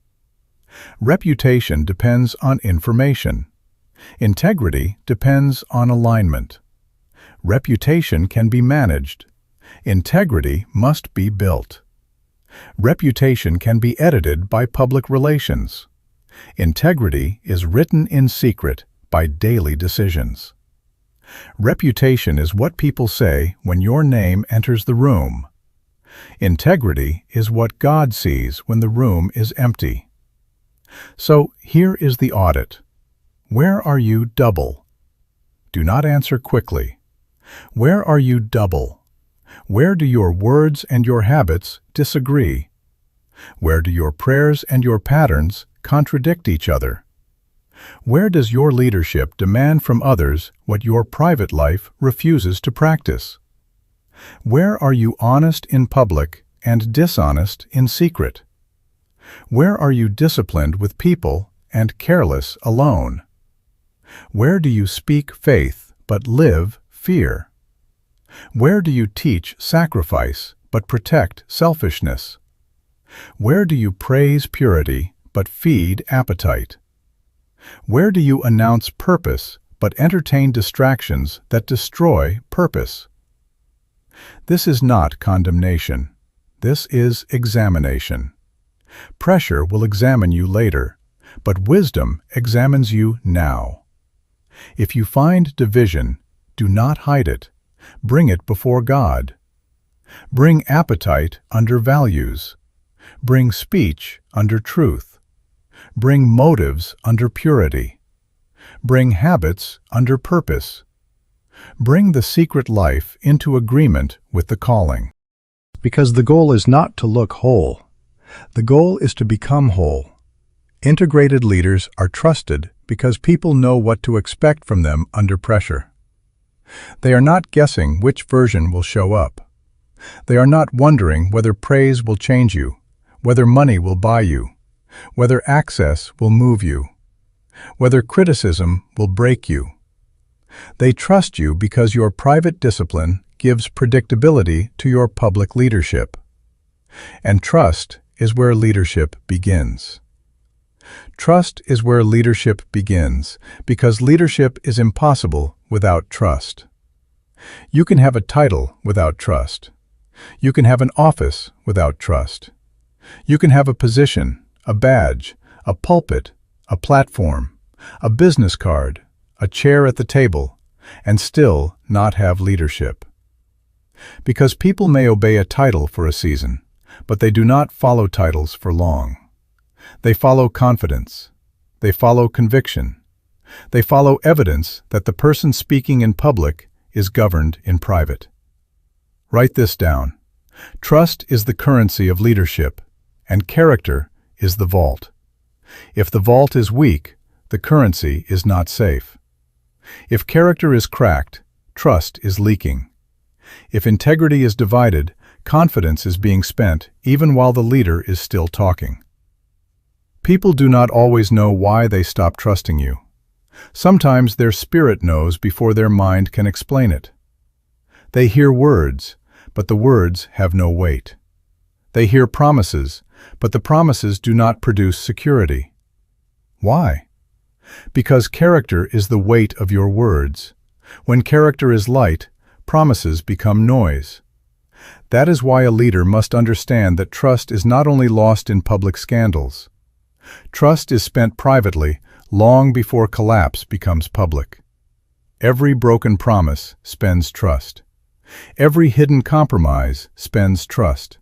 Reputation depends on information. Integrity depends on alignment. Reputation can be managed. Integrity must be built. Reputation can be edited by public relations. Integrity is written in secret by daily decisions. Reputation is what people say when your name enters the room. Integrity is what God sees when the room is empty. So here is the audit. Where are you double? Do not answer quickly. Where are you double? Where do your words and your habits disagree? Where do your prayers and your patterns contradict each other? Where does your leadership demand from others what your private life refuses to practice? Where are you honest in public and dishonest in secret? Where are you disciplined with people and careless alone? Where do you speak faith but live fear? Where do you teach sacrifice but protect selfishness? Where do you praise purity but feed appetite? Where do you announce purpose but entertain distractions that destroy purpose? This is not condemnation. This is examination. Pressure will examine you later, but wisdom examines you now. If you find division, do not hide it. Bring it before God. Bring appetite under values. Bring speech under truth. Bring motives under purity. Bring habits under purpose. Bring the secret life into agreement with the calling. Because the goal is not to look whole. The goal is to become whole. Integrated leaders are trusted because people know what to expect from them under pressure. They are not guessing which version will show up. They are not wondering whether praise will change you, whether money will buy you, whether access will move you, whether criticism will break you. They trust you because your private discipline gives predictability to your public leadership. And trust is where leadership begins. Trust is where leadership begins, because leadership is impossible without trust. You can have a title without trust. You can have an office without trust. You can have a position, a badge, a pulpit, a platform, a business card, a chair at the table, and still not have leadership. Because people may obey a title for a season, but they do not follow titles for long. They follow confidence. They follow conviction. They follow evidence that the person speaking in public is governed in private. Write this down. Trust is the currency of leadership, and character is the vault. If the vault is weak, the currency is not safe. If character is cracked, trust is leaking. If integrity is divided, confidence is being spent even while the leader is still talking. People do not always know why they stop trusting you. Sometimes their spirit knows before their mind can explain it. They hear words, but the words have no weight. They hear promises, but the promises do not produce security. Why? Because character is the weight of your words. When character is light, promises become noise. That is why a leader must understand that trust is not only lost in public scandals. Trust is spent privately long before collapse becomes public. Every broken promise spends trust. Every hidden compromise spends trust.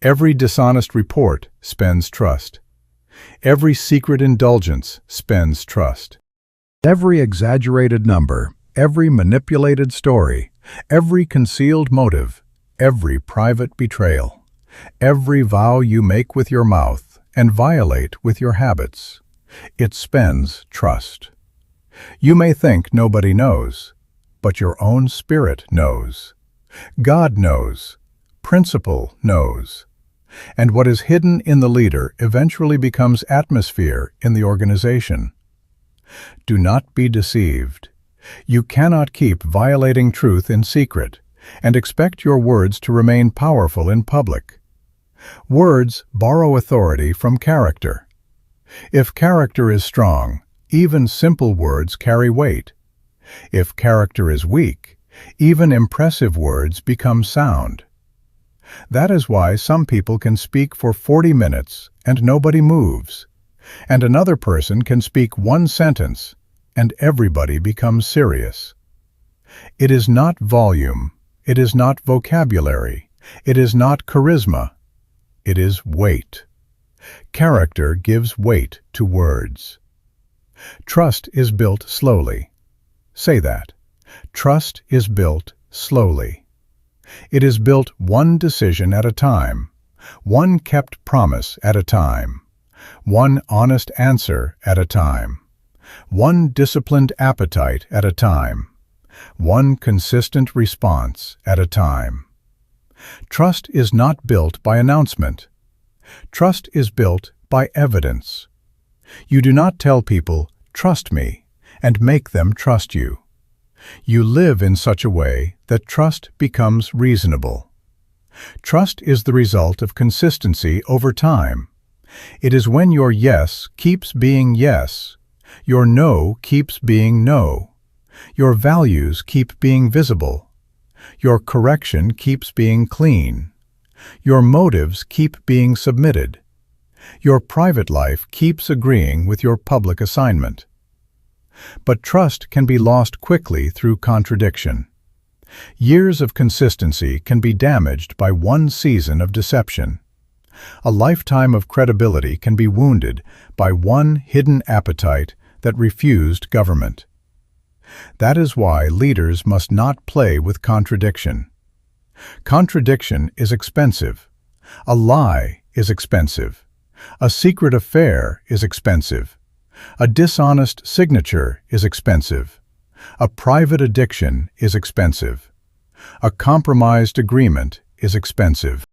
Every dishonest report spends trust. Every secret indulgence spends trust. Every exaggerated number, every manipulated story, every concealed motive, every private betrayal, every vow you make with your mouth and violate with your habits, it spends trust. You may think nobody knows, but your own spirit knows. God knows. Principle knows. And what is hidden in the leader eventually becomes atmosphere in the organization. Do not be deceived. You cannot keep violating truth in secret and expect your words to remain powerful in public. Words borrow authority from character. If character is strong, even simple words carry weight. If character is weak, even impressive words become sound. That is why some people can speak for 40 minutes and nobody moves, and another person can speak one sentence and everybody becomes serious. It is not volume, it is not vocabulary, it is not charisma. It is weight. Character gives weight to words. Trust is built slowly. Say that. Trust is built slowly. It is built one decision at a time, one kept promise at a time, one honest answer at a time, one disciplined appetite at a time, one consistent response at a time. Trust is not built by announcement. Trust is built by evidence. You do not tell people, "Trust me," and make them trust you. You live in such a way that trust becomes reasonable. Trust is the result of consistency over time. It is when your yes keeps being yes, Your no keeps being no. Your values keep being visible. Your correction keeps being clean. Your motives keep being submitted. Your private life keeps agreeing with your public assignment. But trust can be lost quickly through contradiction. Years of consistency can be damaged by one season of deception. A lifetime of credibility can be wounded by one hidden appetite that refused government. That is why leaders must not play with contradiction. Contradiction is expensive. A lie is expensive. A secret affair is expensive. A dishonest signature is expensive. A private addiction is expensive. A compromised agreement is expensive.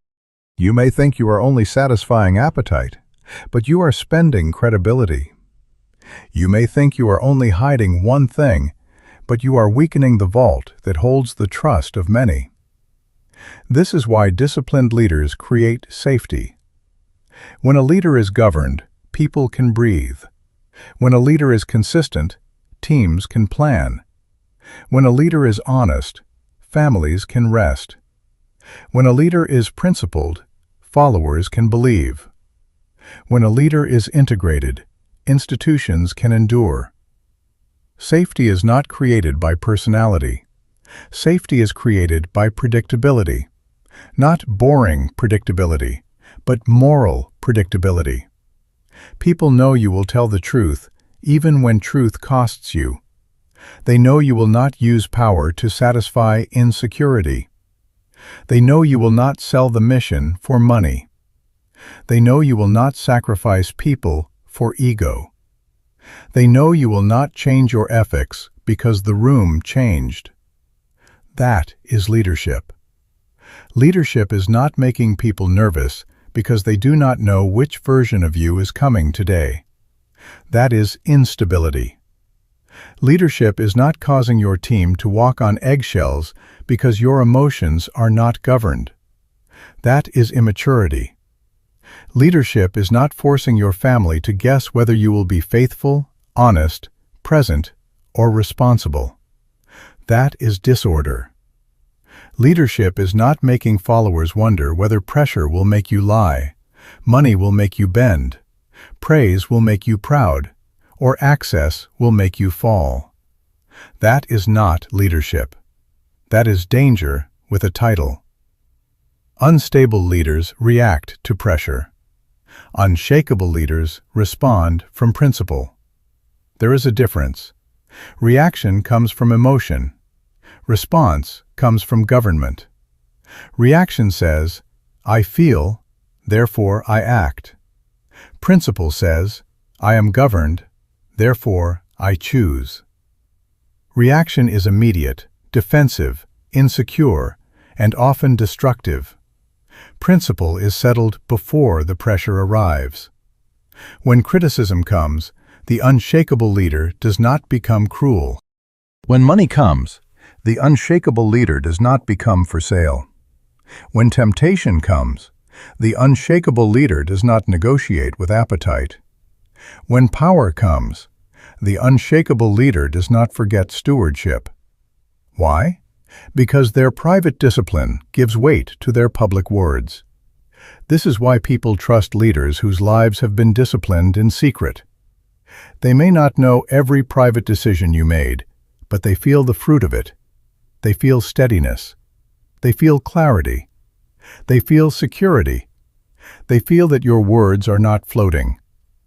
You may think you are only satisfying appetite, but you are spending credibility. You may think you are only hiding one thing, but you are weakening the vault that holds the trust of many. This is why disciplined leaders create safety. When a leader is governed, people can breathe. When a leader is consistent, teams can plan. When a leader is honest, families can rest. When a leader is principled, followers can believe. When a leader is integrated, institutions can endure. Safety is not created by personality. Safety is created by predictability. Not boring predictability, but moral predictability. People know you will tell the truth, even when truth costs you. They know you will not use power to satisfy insecurity. They know you will not sell the mission for money. They know you will not sacrifice people for ego. They know you will not change your ethics because the room changed. That is leadership. Leadership is not making people nervous because they do not know which version of you is coming today. That is instability. Leadership is not causing your team to walk on eggshells because your emotions are not governed. That is immaturity. Leadership is not forcing your family to guess whether you will be faithful, honest, present, or responsible. That is disorder. Leadership is not making followers wonder whether pressure will make you lie, money will make you bend, praise will make you proud, or access will make you fall. That is not leadership. That is danger with a title. Unstable leaders react to pressure. Unshakable leaders respond from principle. There is a difference. Reaction comes from emotion. Response comes from government. Reaction says, I feel, therefore I act. Principle says, I am governed, therefore I choose. Reaction is immediate, defensive, insecure, and often destructive. Principle is settled before the pressure arrives. When criticism comes, the unshakable leader does not become cruel. When money comes, the unshakable leader does not become for sale. When temptation comes, the unshakable leader does not negotiate with appetite. When power comes, the unshakable leader does not forget stewardship. Why? Because their private discipline gives weight to their public words. This is why people trust leaders whose lives have been disciplined in secret. They may not know every private decision you made, but they feel the fruit of it. They feel steadiness. They feel clarity. They feel security. They feel that your words are not floating.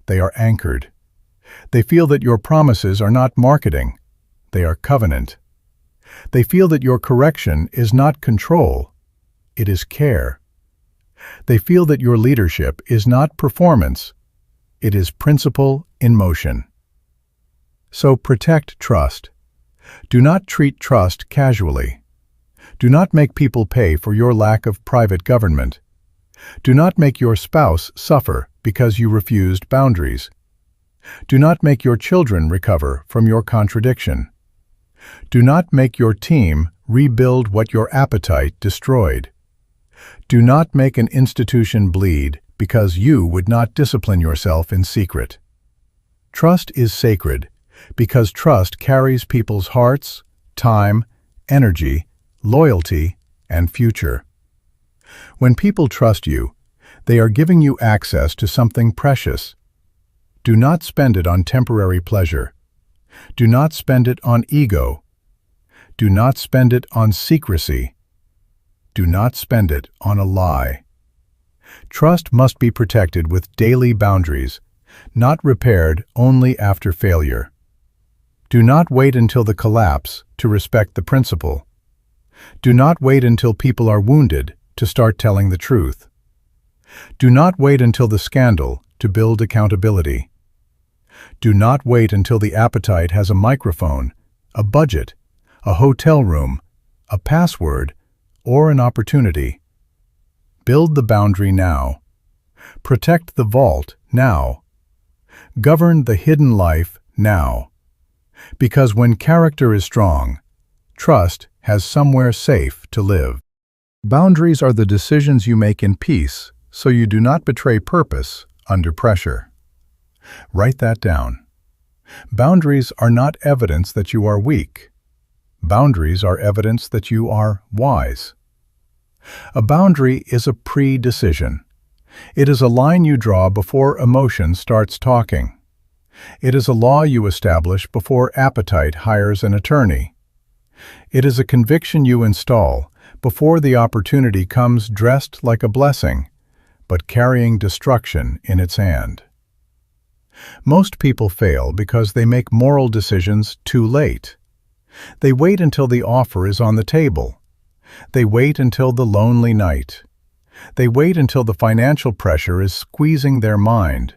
They are anchored. They feel that your promises are not marketing. They are covenant. They feel that your correction is not control. It is care. They feel that your leadership is not performance. It is principle in motion. So protect trust. Do not treat trust casually. Do not make people pay for your lack of private government. Do not make your spouse suffer because you refused boundaries. Do not make your children recover from your contradiction. Do not make your team rebuild what your appetite destroyed. Do not make an institution bleed because you would not discipline yourself in secret. Trust is sacred because trust carries people's hearts, time, energy, loyalty, and future. When people trust you, they are giving you access to something precious. Do not spend it on temporary pleasure. Do not spend it on ego. Do not spend it on secrecy. Do not spend it on a lie. Trust must be protected with daily boundaries, not repaired only after failure. Do not wait until the collapse to respect the principle. Do not wait until people are wounded to start telling the truth. Do not wait until the scandal to build accountability. Do not wait until the appetite has a microphone, a budget, a hotel room, a password, or an opportunity. Build the boundary now. Protect the vault now. Govern the hidden life now. Because when character is strong, trust has somewhere safe to live. Boundaries are the decisions you make in peace, so you do not betray purpose under pressure. Write that down. Boundaries are not evidence that you are weak. Boundaries are evidence that you are wise. A boundary is a pre-decision. It is a line you draw before emotion starts talking. It is a law you establish before appetite hires an attorney. It is a conviction you install before the opportunity comes dressed like a blessing, but carrying destruction in its hand. Most people fail because they make moral decisions too late. They wait until the offer is on the table. They wait until the lonely night. They wait until the financial pressure is squeezing their mind.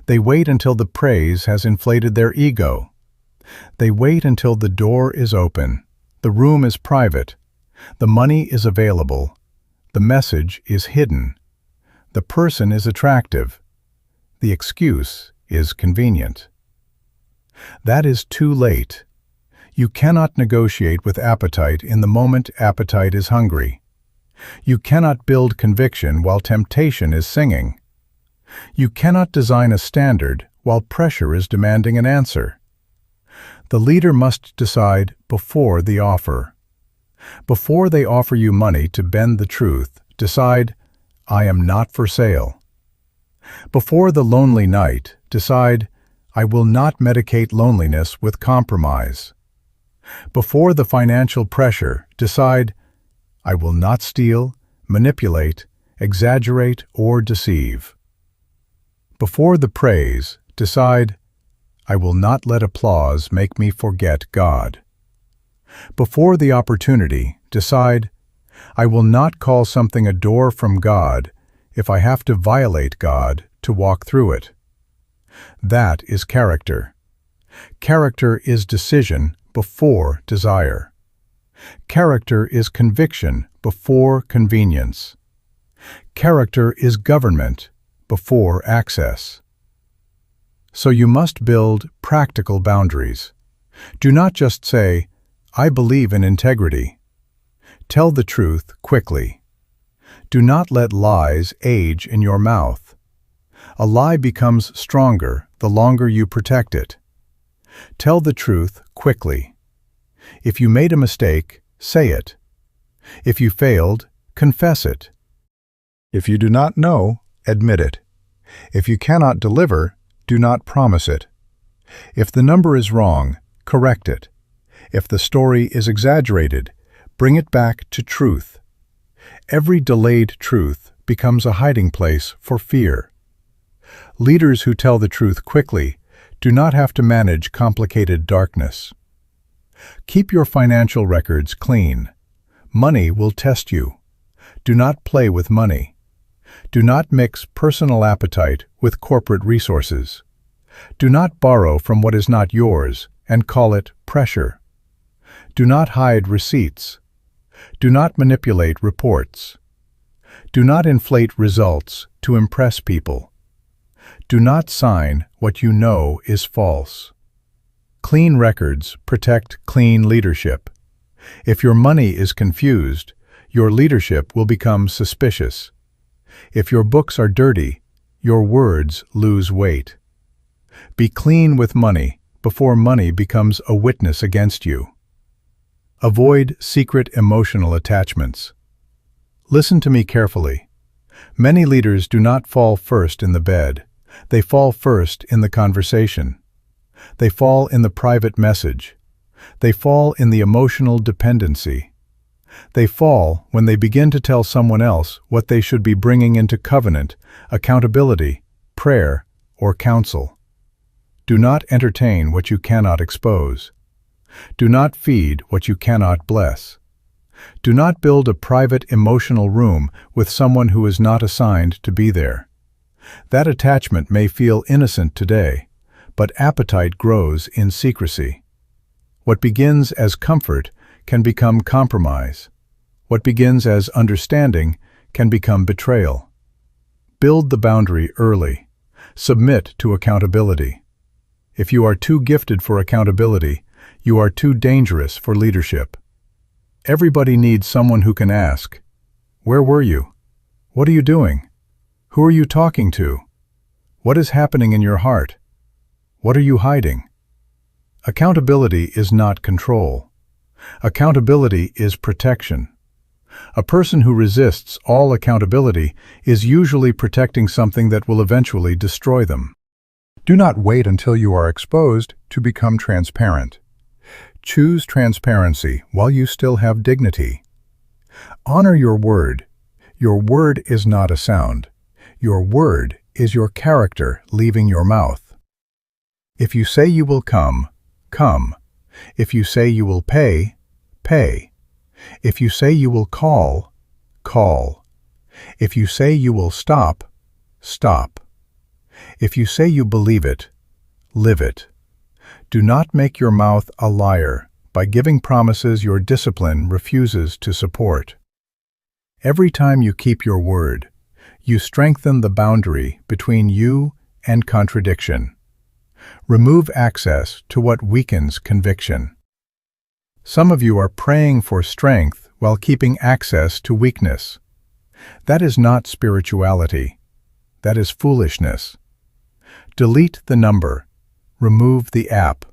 They wait until the praise has inflated their ego. They wait until the door is open, the room is private, the money is available, the message is hidden, the person is attractive, the excuse is convenient. That is too late. You cannot negotiate with appetite in the moment appetite is hungry. You cannot build conviction while temptation is singing. You cannot design a standard while pressure is demanding an answer. The leader must decide before the offer. Before they offer you money to bend the truth, decide, I am not for sale. Before the lonely night, decide, I will not medicate loneliness with compromise. Before the financial pressure, decide, I will not steal, manipulate, exaggerate, or deceive. Before the praise, decide, I will not let applause make me forget God. Before the opportunity, decide, I will not call something a door from God if I have to violate God to walk through it. That is character. Character is decision before desire. Character is conviction before convenience. Character is government before access. So you must build practical boundaries. Do not just say, I believe in integrity. Tell the truth quickly. Do not let lies age in your mouth. A lie becomes stronger the longer you protect it. Tell the truth quickly. If you made a mistake, say it. If you failed, confess it. If you do not know, admit it. If you cannot deliver, do not promise it. If the number is wrong, correct it. If the story is exaggerated, bring it back to truth. Every delayed truth becomes a hiding place for fear. Leaders who tell the truth quickly do not have to manage complicated darkness. Keep your financial records clean. Money will test you. Do not play with money. Do not mix personal appetite with corporate resources. Do not borrow from what is not yours and call it pressure. Do not hide receipts. Do not manipulate reports. Do not inflate results to impress people. Do not sign what you know is false. Clean records protect clean leadership. If your money is confused, your leadership will become suspicious. If your books are dirty, your words lose weight. Be clean with money before money becomes a witness against you. Avoid secret emotional attachments. Listen to me carefully. Many leaders do not fall first in the bed. They fall first in the conversation. They fall in the private message. They fall in the emotional dependency. They fall when they begin to tell someone else what they should be bringing into covenant, accountability, prayer, or counsel. Do not entertain what you cannot expose. Do not feed what you cannot bless. Do not build a private emotional room with someone who is not assigned to be there. That attachment may feel innocent today, but appetite grows in secrecy. What begins as comfort can become compromise. What begins as understanding can become betrayal. Build the boundary early. Submit to accountability. If you are too gifted for accountability, you are too dangerous for leadership. Everybody needs someone who can ask, "Where were you? What are you doing? Who are you talking to? What is happening in your heart? What are you hiding?" Accountability is not control. Accountability is protection. A person who resists all accountability is usually protecting something that will eventually destroy them. Do not wait until you are exposed to become transparent. Choose transparency while you still have dignity. Honor your word. Your word is not a sound. Your word is your character leaving your mouth. If you say you will come, come. If you say you will pay, pay. If you say you will call, call. If you say you will stop, stop. If you say you believe it, live it. Do not make your mouth a liar by giving promises your discipline refuses to support. Every time you keep your word, you strengthen the boundary between you and contradiction. Remove access to what weakens conviction. Some of you are praying for strength while keeping access to weakness. That is not spirituality. That is foolishness. Delete the number. Remove the app.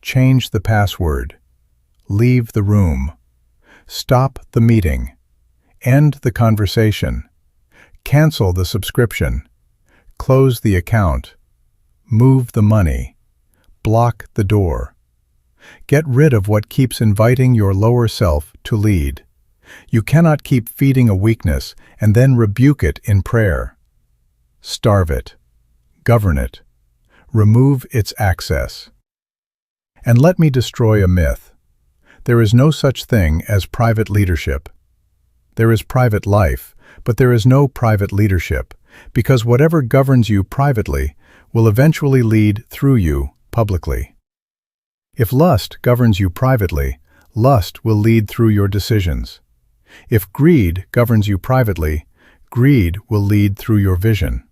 Change the password. Leave the room. Stop the meeting. End the conversation. Cancel the subscription. Close the account. Move the money. Block the door. Get rid of what keeps inviting your lower self to lead. You cannot keep feeding a weakness and then rebuke it in prayer. Starve it. Govern it. Remove its access. And let me destroy a myth. There is no such thing as private leadership. There is private life, but there is no private leadership, because whatever governs you privately will eventually lead through you publicly. If lust governs you privately, lust will lead through your decisions. If greed governs you privately, greed will lead through your vision.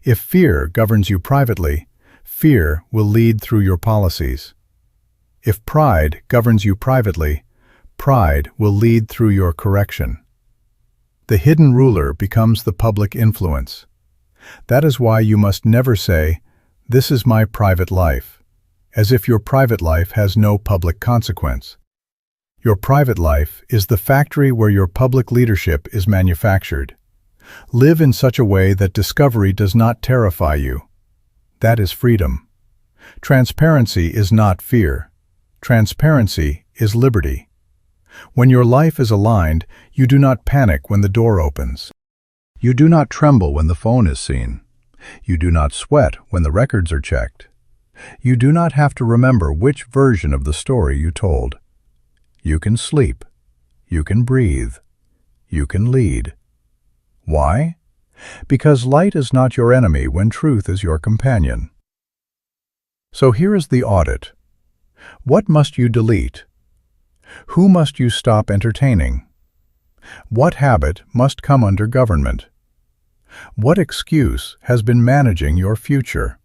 If fear governs you privately, fear will lead through your policies. If pride governs you privately, pride will lead through your correction. The hidden ruler becomes the public influence. That is why you must never say, "This is my private life," as if your private life has no public consequence. Your private life is the factory where your public leadership is manufactured. Live in such a way that discovery does not terrify you. That is freedom. Transparency is not fear. Transparency is liberty. When your life is aligned, you do not panic when the door opens. You do not tremble when the phone is seen. You do not sweat when the records are checked. You do not have to remember which version of the story you told. You can sleep. You can breathe. You can lead. Why? Because light is not your enemy when truth is your companion. So here is the audit. What must you delete? Who must you stop entertaining? What habit must come under government? What excuse has been managing your future?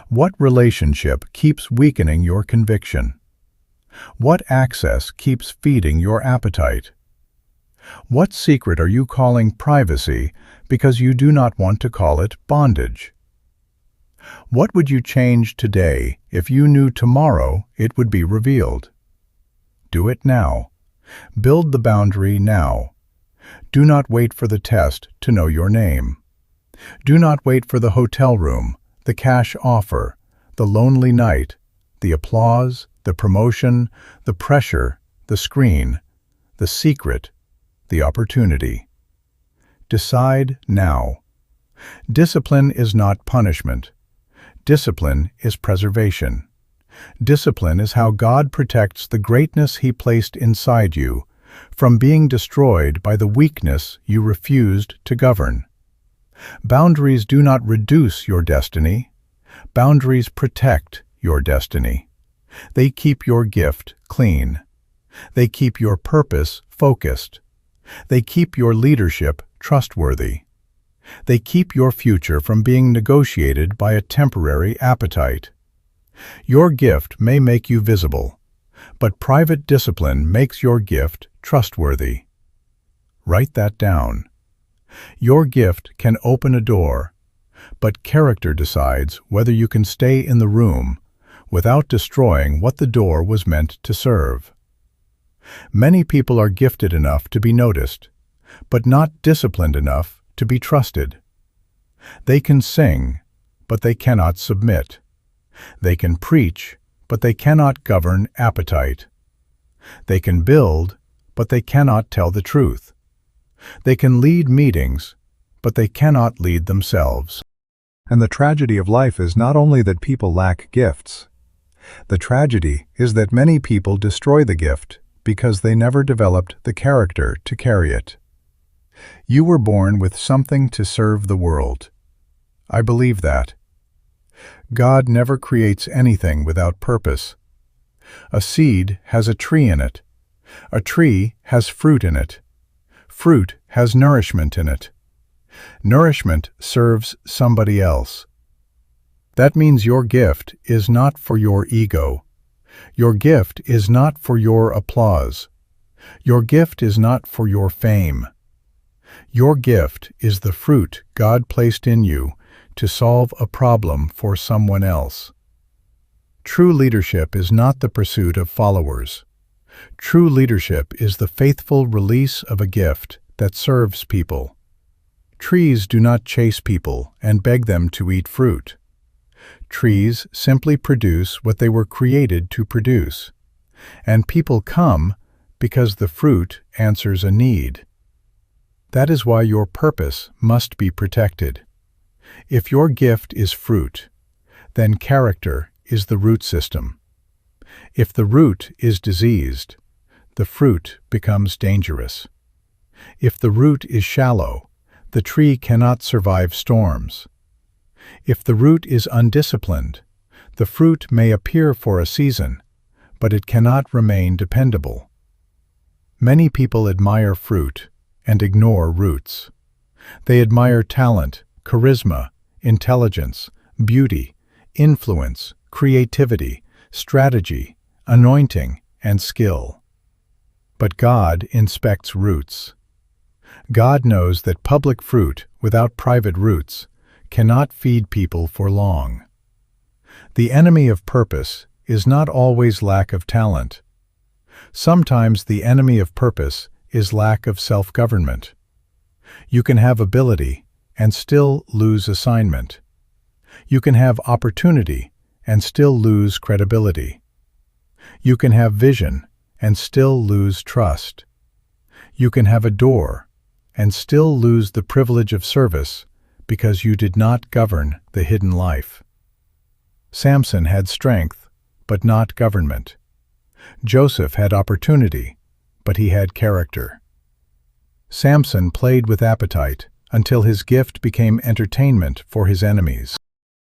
What relationship keeps weakening your conviction? What access keeps feeding your appetite? What secret are you calling privacy because you do not want to call it bondage? What would you change today if you knew tomorrow it would be revealed? Do it now. Build the boundary now. Do not wait for the test to know your name. Do not wait for the hotel room, the cash offer, the lonely night, the applause, the promotion, the pressure, the screen, the secret, the opportunity. Decide now. Discipline is not punishment. Discipline is preservation. Discipline is how God protects the greatness He placed inside you from being destroyed by the weakness you refused to govern. Boundaries do not reduce your destiny. Boundaries protect your destiny. They keep your gift clean. They keep your purpose focused. They keep your leadership trustworthy. They keep your future from being negotiated by a temporary appetite. Your gift may make you visible, but private discipline makes your gift trustworthy. Write that down. Your gift can open a door, but character decides whether you can stay in the room without destroying what the door was meant to serve. Many people are gifted enough to be noticed, but not disciplined enough to be trusted. They can sing, but they cannot submit. They can preach, but they cannot govern appetite. They can build, but they cannot tell the truth. They can lead meetings, but they cannot lead themselves. And the tragedy of life is not only that people lack gifts. The tragedy is that many people destroy the gift because they never developed the character to carry it. You were born with something to serve the world. I believe that. God never creates anything without purpose. A seed has a tree in it. A tree has fruit in it. Fruit has nourishment in it. Nourishment serves somebody else. That means your gift is not for your ego. Your gift is not for your applause. Your gift is not for your fame. Your gift is the fruit God placed in you to solve a problem for someone else. True leadership is not the pursuit of followers. True leadership is the faithful release of a gift that serves people. Trees do not chase people and beg them to eat fruit. Trees simply produce what they were created to produce, and people come because the fruit answers a need. That is why your purpose must be protected. If your gift is fruit, then character is the root system. If the root is diseased, the fruit becomes dangerous. If the root is shallow, the tree cannot survive storms. If the root is undisciplined, the fruit may appear for a season, but it cannot remain dependable. Many people admire fruit and ignore roots. They admire talent, charisma, intelligence, beauty, influence, creativity, strategy, anointing, and skill. But God inspects roots. God knows that public fruit without private roots cannot feed people for long. The enemy of purpose is not always lack of talent. Sometimes the enemy of purpose is lack of self-government. You can have ability and still lose assignment. You can have opportunity and still lose credibility. You can have vision and still lose trust. You can have a door and still lose the privilege of service because you did not govern the hidden life. Samson had strength, but not government. Joseph had opportunity, but he had character. Samson played with appetite until his gift became entertainment for his enemies.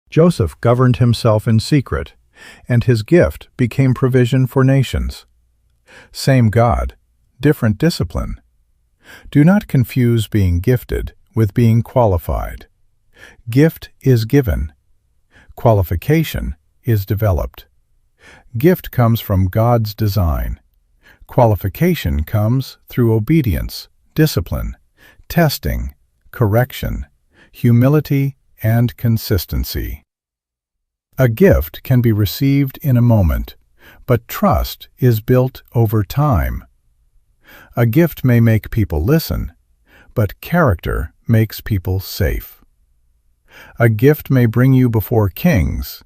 Joseph governed himself in secret, and his gift became provision for nations. Same God, different discipline. Do not confuse being gifted with being qualified. Gift is given. Qualification is developed. Gift comes from God's design. Qualification comes through obedience, discipline, testing, correction, humility, and consistency. A gift can be received in a moment, but trust is built over time. A gift may make people listen, but character makes people safe. A gift may bring you before kings,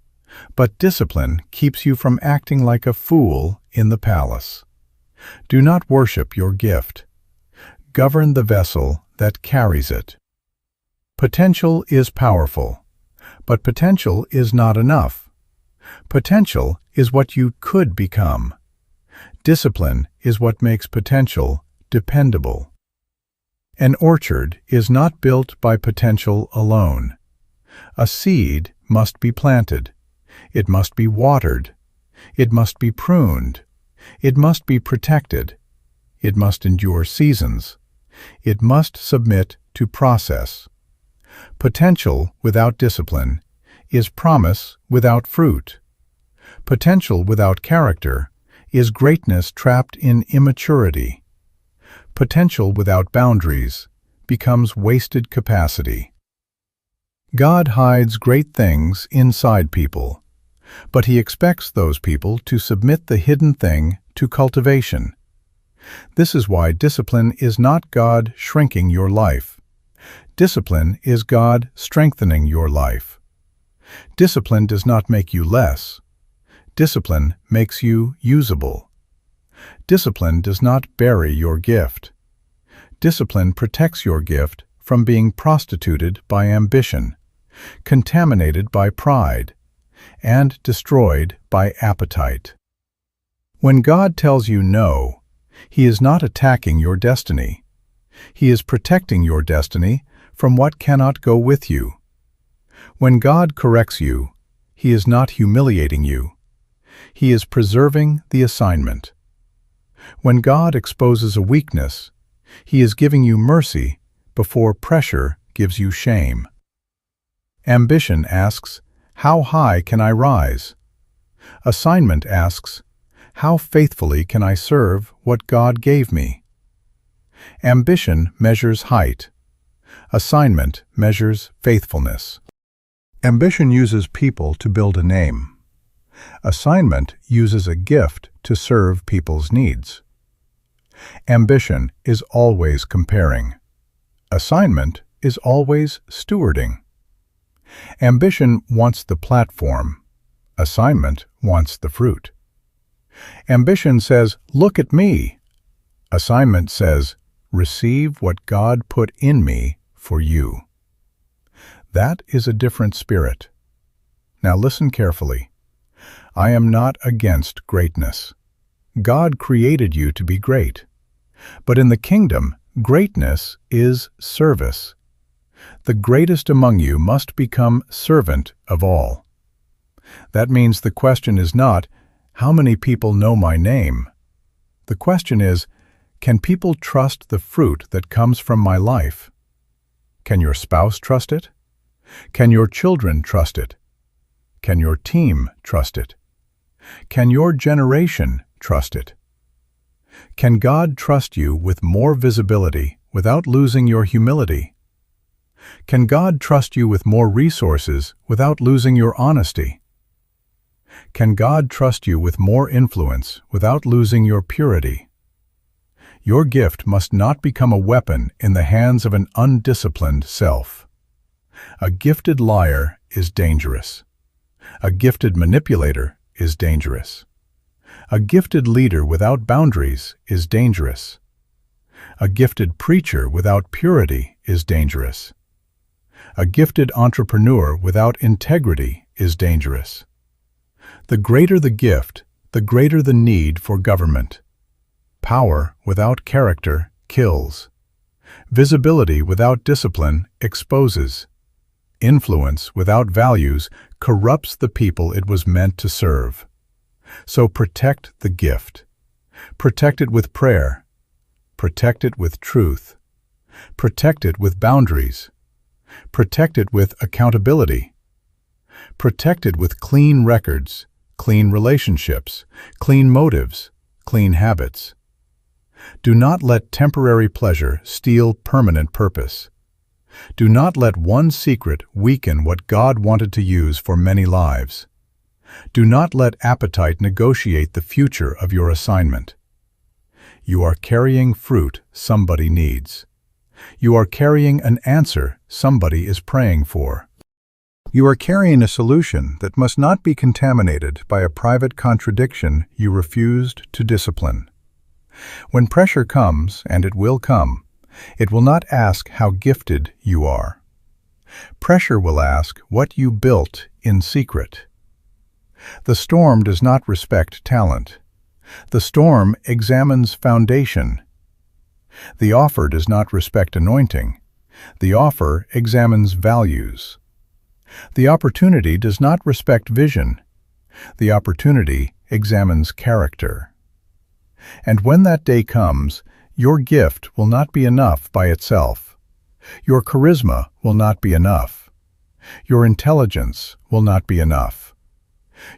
but discipline keeps you from acting like a fool in the palace. Do not worship your gift. Govern the vessel that carries it. Potential is powerful, but potential is not enough. Potential is what you could become. Discipline is what makes potential dependable. An orchard is not built by potential alone. A seed must be planted. It must be watered. It must be pruned. It must be protected. It must endure seasons. It must submit to process. Potential without discipline is promise without fruit. Potential without character is greatness trapped in immaturity. Potential without boundaries becomes wasted capacity. God hides great things inside people, but He expects those people to submit the hidden thing to cultivation. This is why discipline is not God shrinking your life. Discipline is God strengthening your life. Discipline does not make you less. Discipline makes you usable. Discipline does not bury your gift. Discipline protects your gift from being prostituted by ambition, contaminated by pride, and destroyed by appetite. When God tells you no, He is not attacking your destiny. He is protecting your destiny from what cannot go with you. When God corrects you, He is not humiliating you. He is preserving the assignment. When God exposes a weakness, He is giving you mercy before pressure gives you shame. Ambition asks, "How high can I rise?" Assignment asks, "How faithfully can I serve what God gave me?" Ambition measures height. Assignment measures faithfulness. Ambition uses people to build a name. Assignment uses a gift to serve people's needs. Ambition is always comparing. Assignment is always stewarding. Ambition wants the platform. Assignment wants the fruit. Ambition says, "Look at me." Assignment says, "Receive what God put in me for you." That is a different spirit. Now listen carefully. I am not against greatness. God created you to be great. But in the kingdom, greatness is service. The greatest among you must become servant of all. That means the question is not, how many people know my name? The question is, can people trust the fruit that comes from my life? Can your spouse trust it? Can your children trust it? Can your team trust it? Can your generation trust it? Can God trust you with more visibility without losing your humility? Can God trust you with more resources without losing your honesty? Can God trust you with more influence without losing your purity? Your gift must not become a weapon in the hands of an undisciplined self. A gifted liar is dangerous. A gifted manipulator is dangerous. A gifted leader without boundaries is dangerous. A gifted preacher without purity is dangerous. A gifted entrepreneur without integrity is dangerous. The greater the gift, the greater the need for government. Power without character kills. Visibility without discipline exposes. Influence without values corrupts the people it was meant to serve. So protect the gift. Protect it with prayer. Protect it with truth. Protect it with boundaries. Protect it with accountability. Protect it with clean records, clean relationships, clean motives, clean habits. Do not let temporary pleasure steal permanent purpose. Do not let one secret weaken what God wanted to use for many lives. Do not let appetite negotiate the future of your assignment. You are carrying fruit somebody needs. You are carrying an answer somebody is praying for. You are carrying a solution that must not be contaminated by a private contradiction you refused to discipline. When pressure comes, and it will come, it will not ask how gifted you are. Pressure will ask what you built in secret. The storm does not respect talent. The storm examines foundation. The offer does not respect anointing. The offer examines values. The opportunity does not respect vision. The opportunity examines character. And when that day comes, your gift will not be enough by itself. Your charisma will not be enough. Your intelligence will not be enough.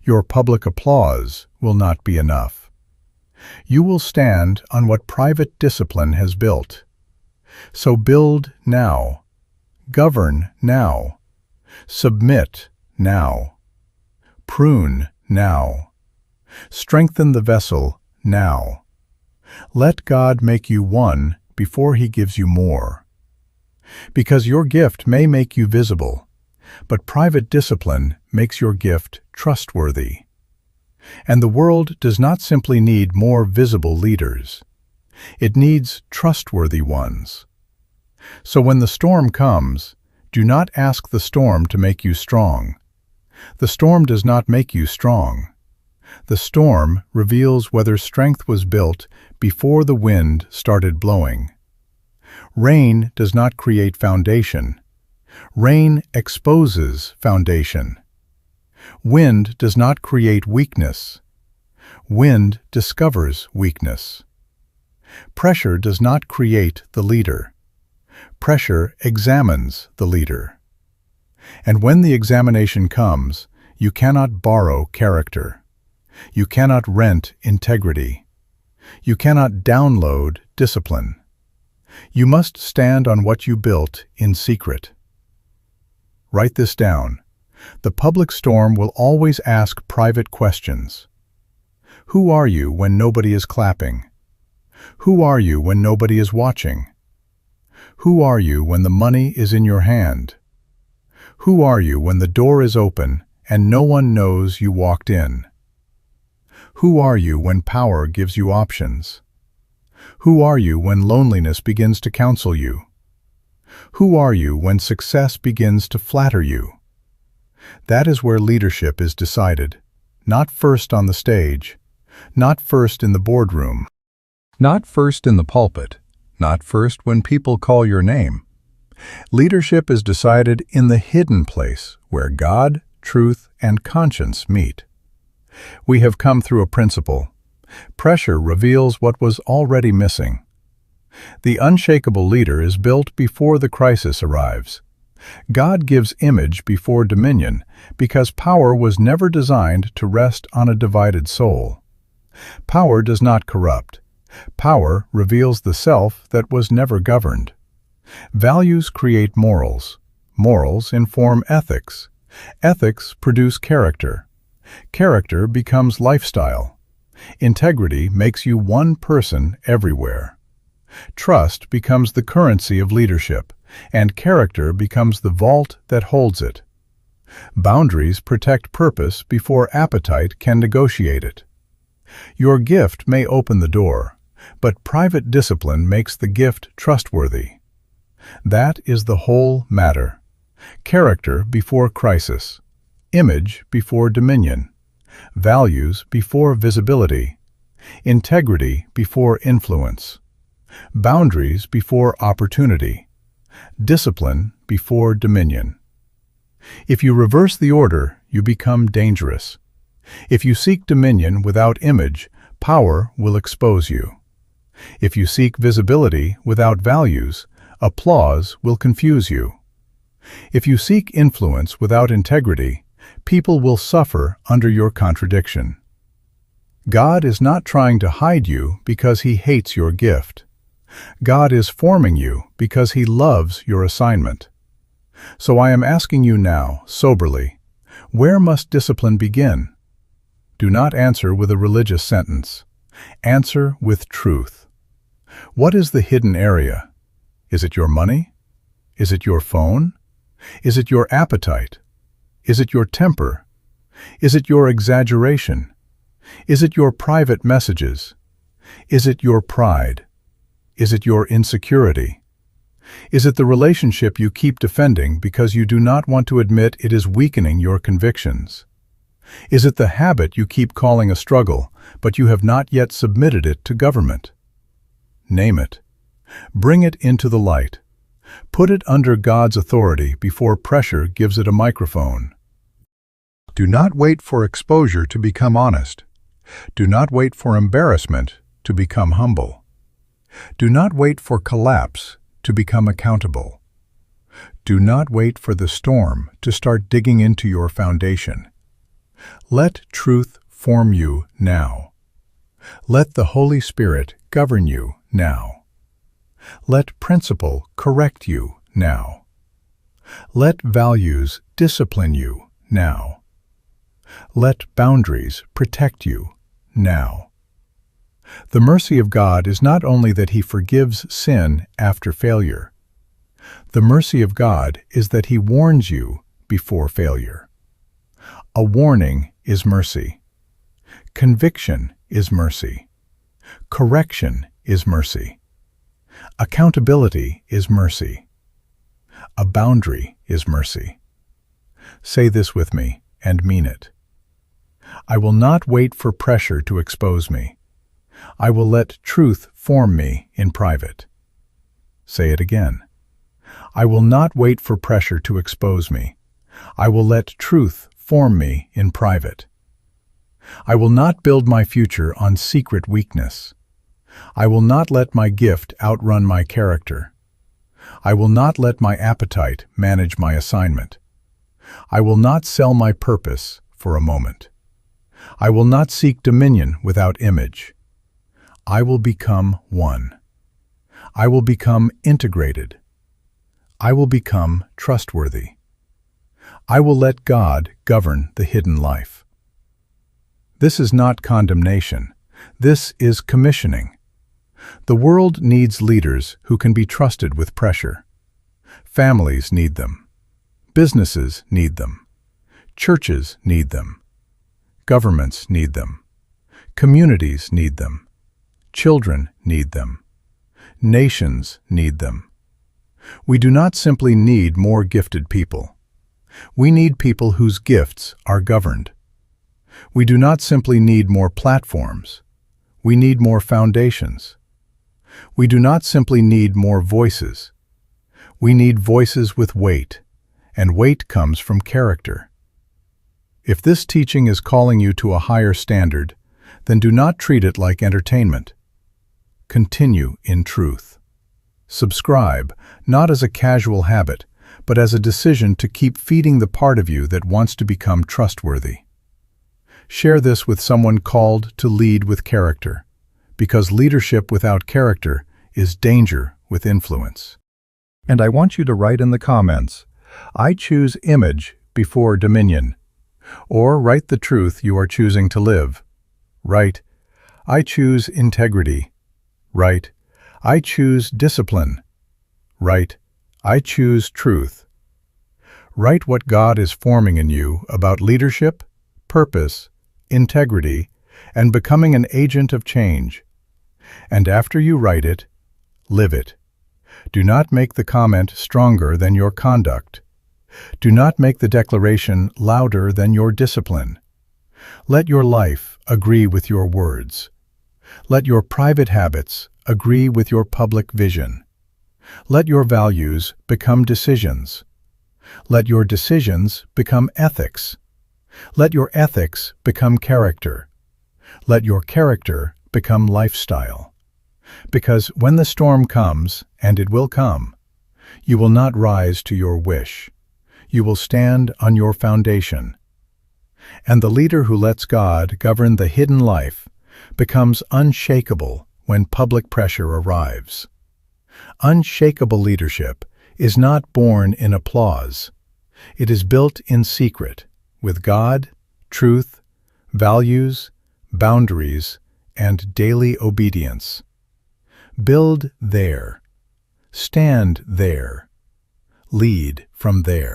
Your public applause will not be enough. You will stand on what private discipline has built. So build now. Govern now. Submit now. Prune now. Strengthen the vessel now. Let God make you one before He gives you more. Because your gift may make you visible, but private discipline makes your gift trustworthy. And the world does not simply need more visible leaders. It needs trustworthy ones. So when the storm comes, do not ask the storm to make you strong. The storm does not make you strong. The storm reveals whether strength was built before the wind started blowing. Rain does not create foundation. Rain exposes foundation. Wind does not create weakness. Wind discovers weakness. Pressure does not create the leader. Pressure examines the leader. And when the examination comes, you cannot borrow character. You cannot rent integrity. You cannot download discipline. You must stand on what you built in secret. Write this down. The public storm will always ask private questions. Who are you when nobody is clapping? Who are you when nobody is watching? Who are you when the money is in your hand? Who are you when the door is open and no one knows you walked in? Who are you when power gives you options? Who are you when loneliness begins to counsel you? Who are you when success begins to flatter you? That is where leadership is decided, not first on the stage, not first in the boardroom, not first in the pulpit, not first when people call your name. Leadership is decided in the hidden place where God, truth, and conscience meet. We have come through a principle. Pressure reveals what was already missing. The unshakable leader is built before the crisis arrives. God gives image before dominion because power was never designed to rest on a divided soul. Power does not corrupt. Power reveals the self that was never governed. Values create morals. Morals inform ethics. Ethics produce character. Character becomes lifestyle. Integrity makes you one person everywhere. Trust becomes the currency of leadership, and character becomes the vault that holds it. Boundaries protect purpose before appetite can negotiate it. Your gift may open the door, but private discipline makes the gift trustworthy. That is the whole matter. Character before crisis. Image before dominion. Values before visibility. Integrity before influence. Boundaries before opportunity. Discipline before dominion. If you reverse the order, you become dangerous. If you seek dominion without image, power will expose you. If you seek visibility without values, applause will confuse you. If you seek influence without integrity, people will suffer under your contradiction. God is not trying to hide you because He hates your gift. God is forming you because He loves your assignment. So I am asking you now, soberly, where must discipline begin? Do not answer with a religious sentence. Answer with truth. What is the hidden area? Is it your money? Is it your phone? Is it your appetite? Is it your temper? Is it your exaggeration? Is it your private messages? Is it your pride? Is it your insecurity? Is it the relationship you keep defending because you do not want to admit it is weakening your convictions? Is it the habit you keep calling a struggle, but you have not yet submitted it to government? Name it. Bring it into the light. Put it under God's authority before pressure gives it a microphone. Do not wait for exposure to become honest. Do not wait for embarrassment to become humble. Do not wait for collapse to become accountable. Do not wait for the storm to start digging into your foundation. Let truth form you now. Let the Holy Spirit govern you now. Let principle correct you now. Let values discipline you now. Let boundaries protect you now. The mercy of God is not only that He forgives sin after failure. The mercy of God is that He warns you before failure. A warning is mercy. Conviction is mercy. Correction is mercy. Accountability is mercy. A boundary is mercy. Say this with me and mean it. I will not wait for pressure to expose me. I will let truth form me in private. Say it again. I will not wait for pressure to expose me. I will let truth form me in private. I will not build my future on secret weakness. I will not let my gift outrun my character. I will not let my appetite manage my assignment. I will not sell my purpose for a moment. I will not seek dominion without image. I will become one. I will become integrated. I will become trustworthy. I will let God govern the hidden life. This is not condemnation. This is commissioning. The world needs leaders who can be trusted with pressure. Families need them. Businesses need them. Churches need them. Governments need them. Communities need them. Children need them. Nations need them. We do not simply need more gifted people. We need people whose gifts are governed. We do not simply need more platforms. We need more foundations. We do not simply need more voices. We need voices with weight, and weight comes from character. If this teaching is calling you to a higher standard, then do not treat it like entertainment. Continue in truth. Subscribe, not as a casual habit, but as a decision to keep feeding the part of you that wants to become trustworthy. Share this with someone called to lead with character, because leadership without character is danger with influence. And I want you to write in the comments, I choose image before dominion. Or write the truth you are choosing to live. Write, I choose integrity. Write, I choose discipline. Write, I choose truth. Write what God is forming in you about leadership, purpose, integrity, and becoming an agent of change. And after you write it, live it. Do not make the comment stronger than your conduct. Do not make the declaration louder than your discipline. Let your life agree with your words. Let your private habits agree with your public vision. Let your values become decisions. Let your decisions become ethics. Let your ethics become character. Let your character become lifestyle. Because when the storm comes, and it will come, you will not rise to your wish. You will stand on your foundation. And the leader who lets God govern the hidden life becomes unshakable when public pressure arrives. Unshakable leadership is not born in applause. It is built in secret, with God, truth, values, boundaries, and daily obedience. Build there. Stand there. Lead from there.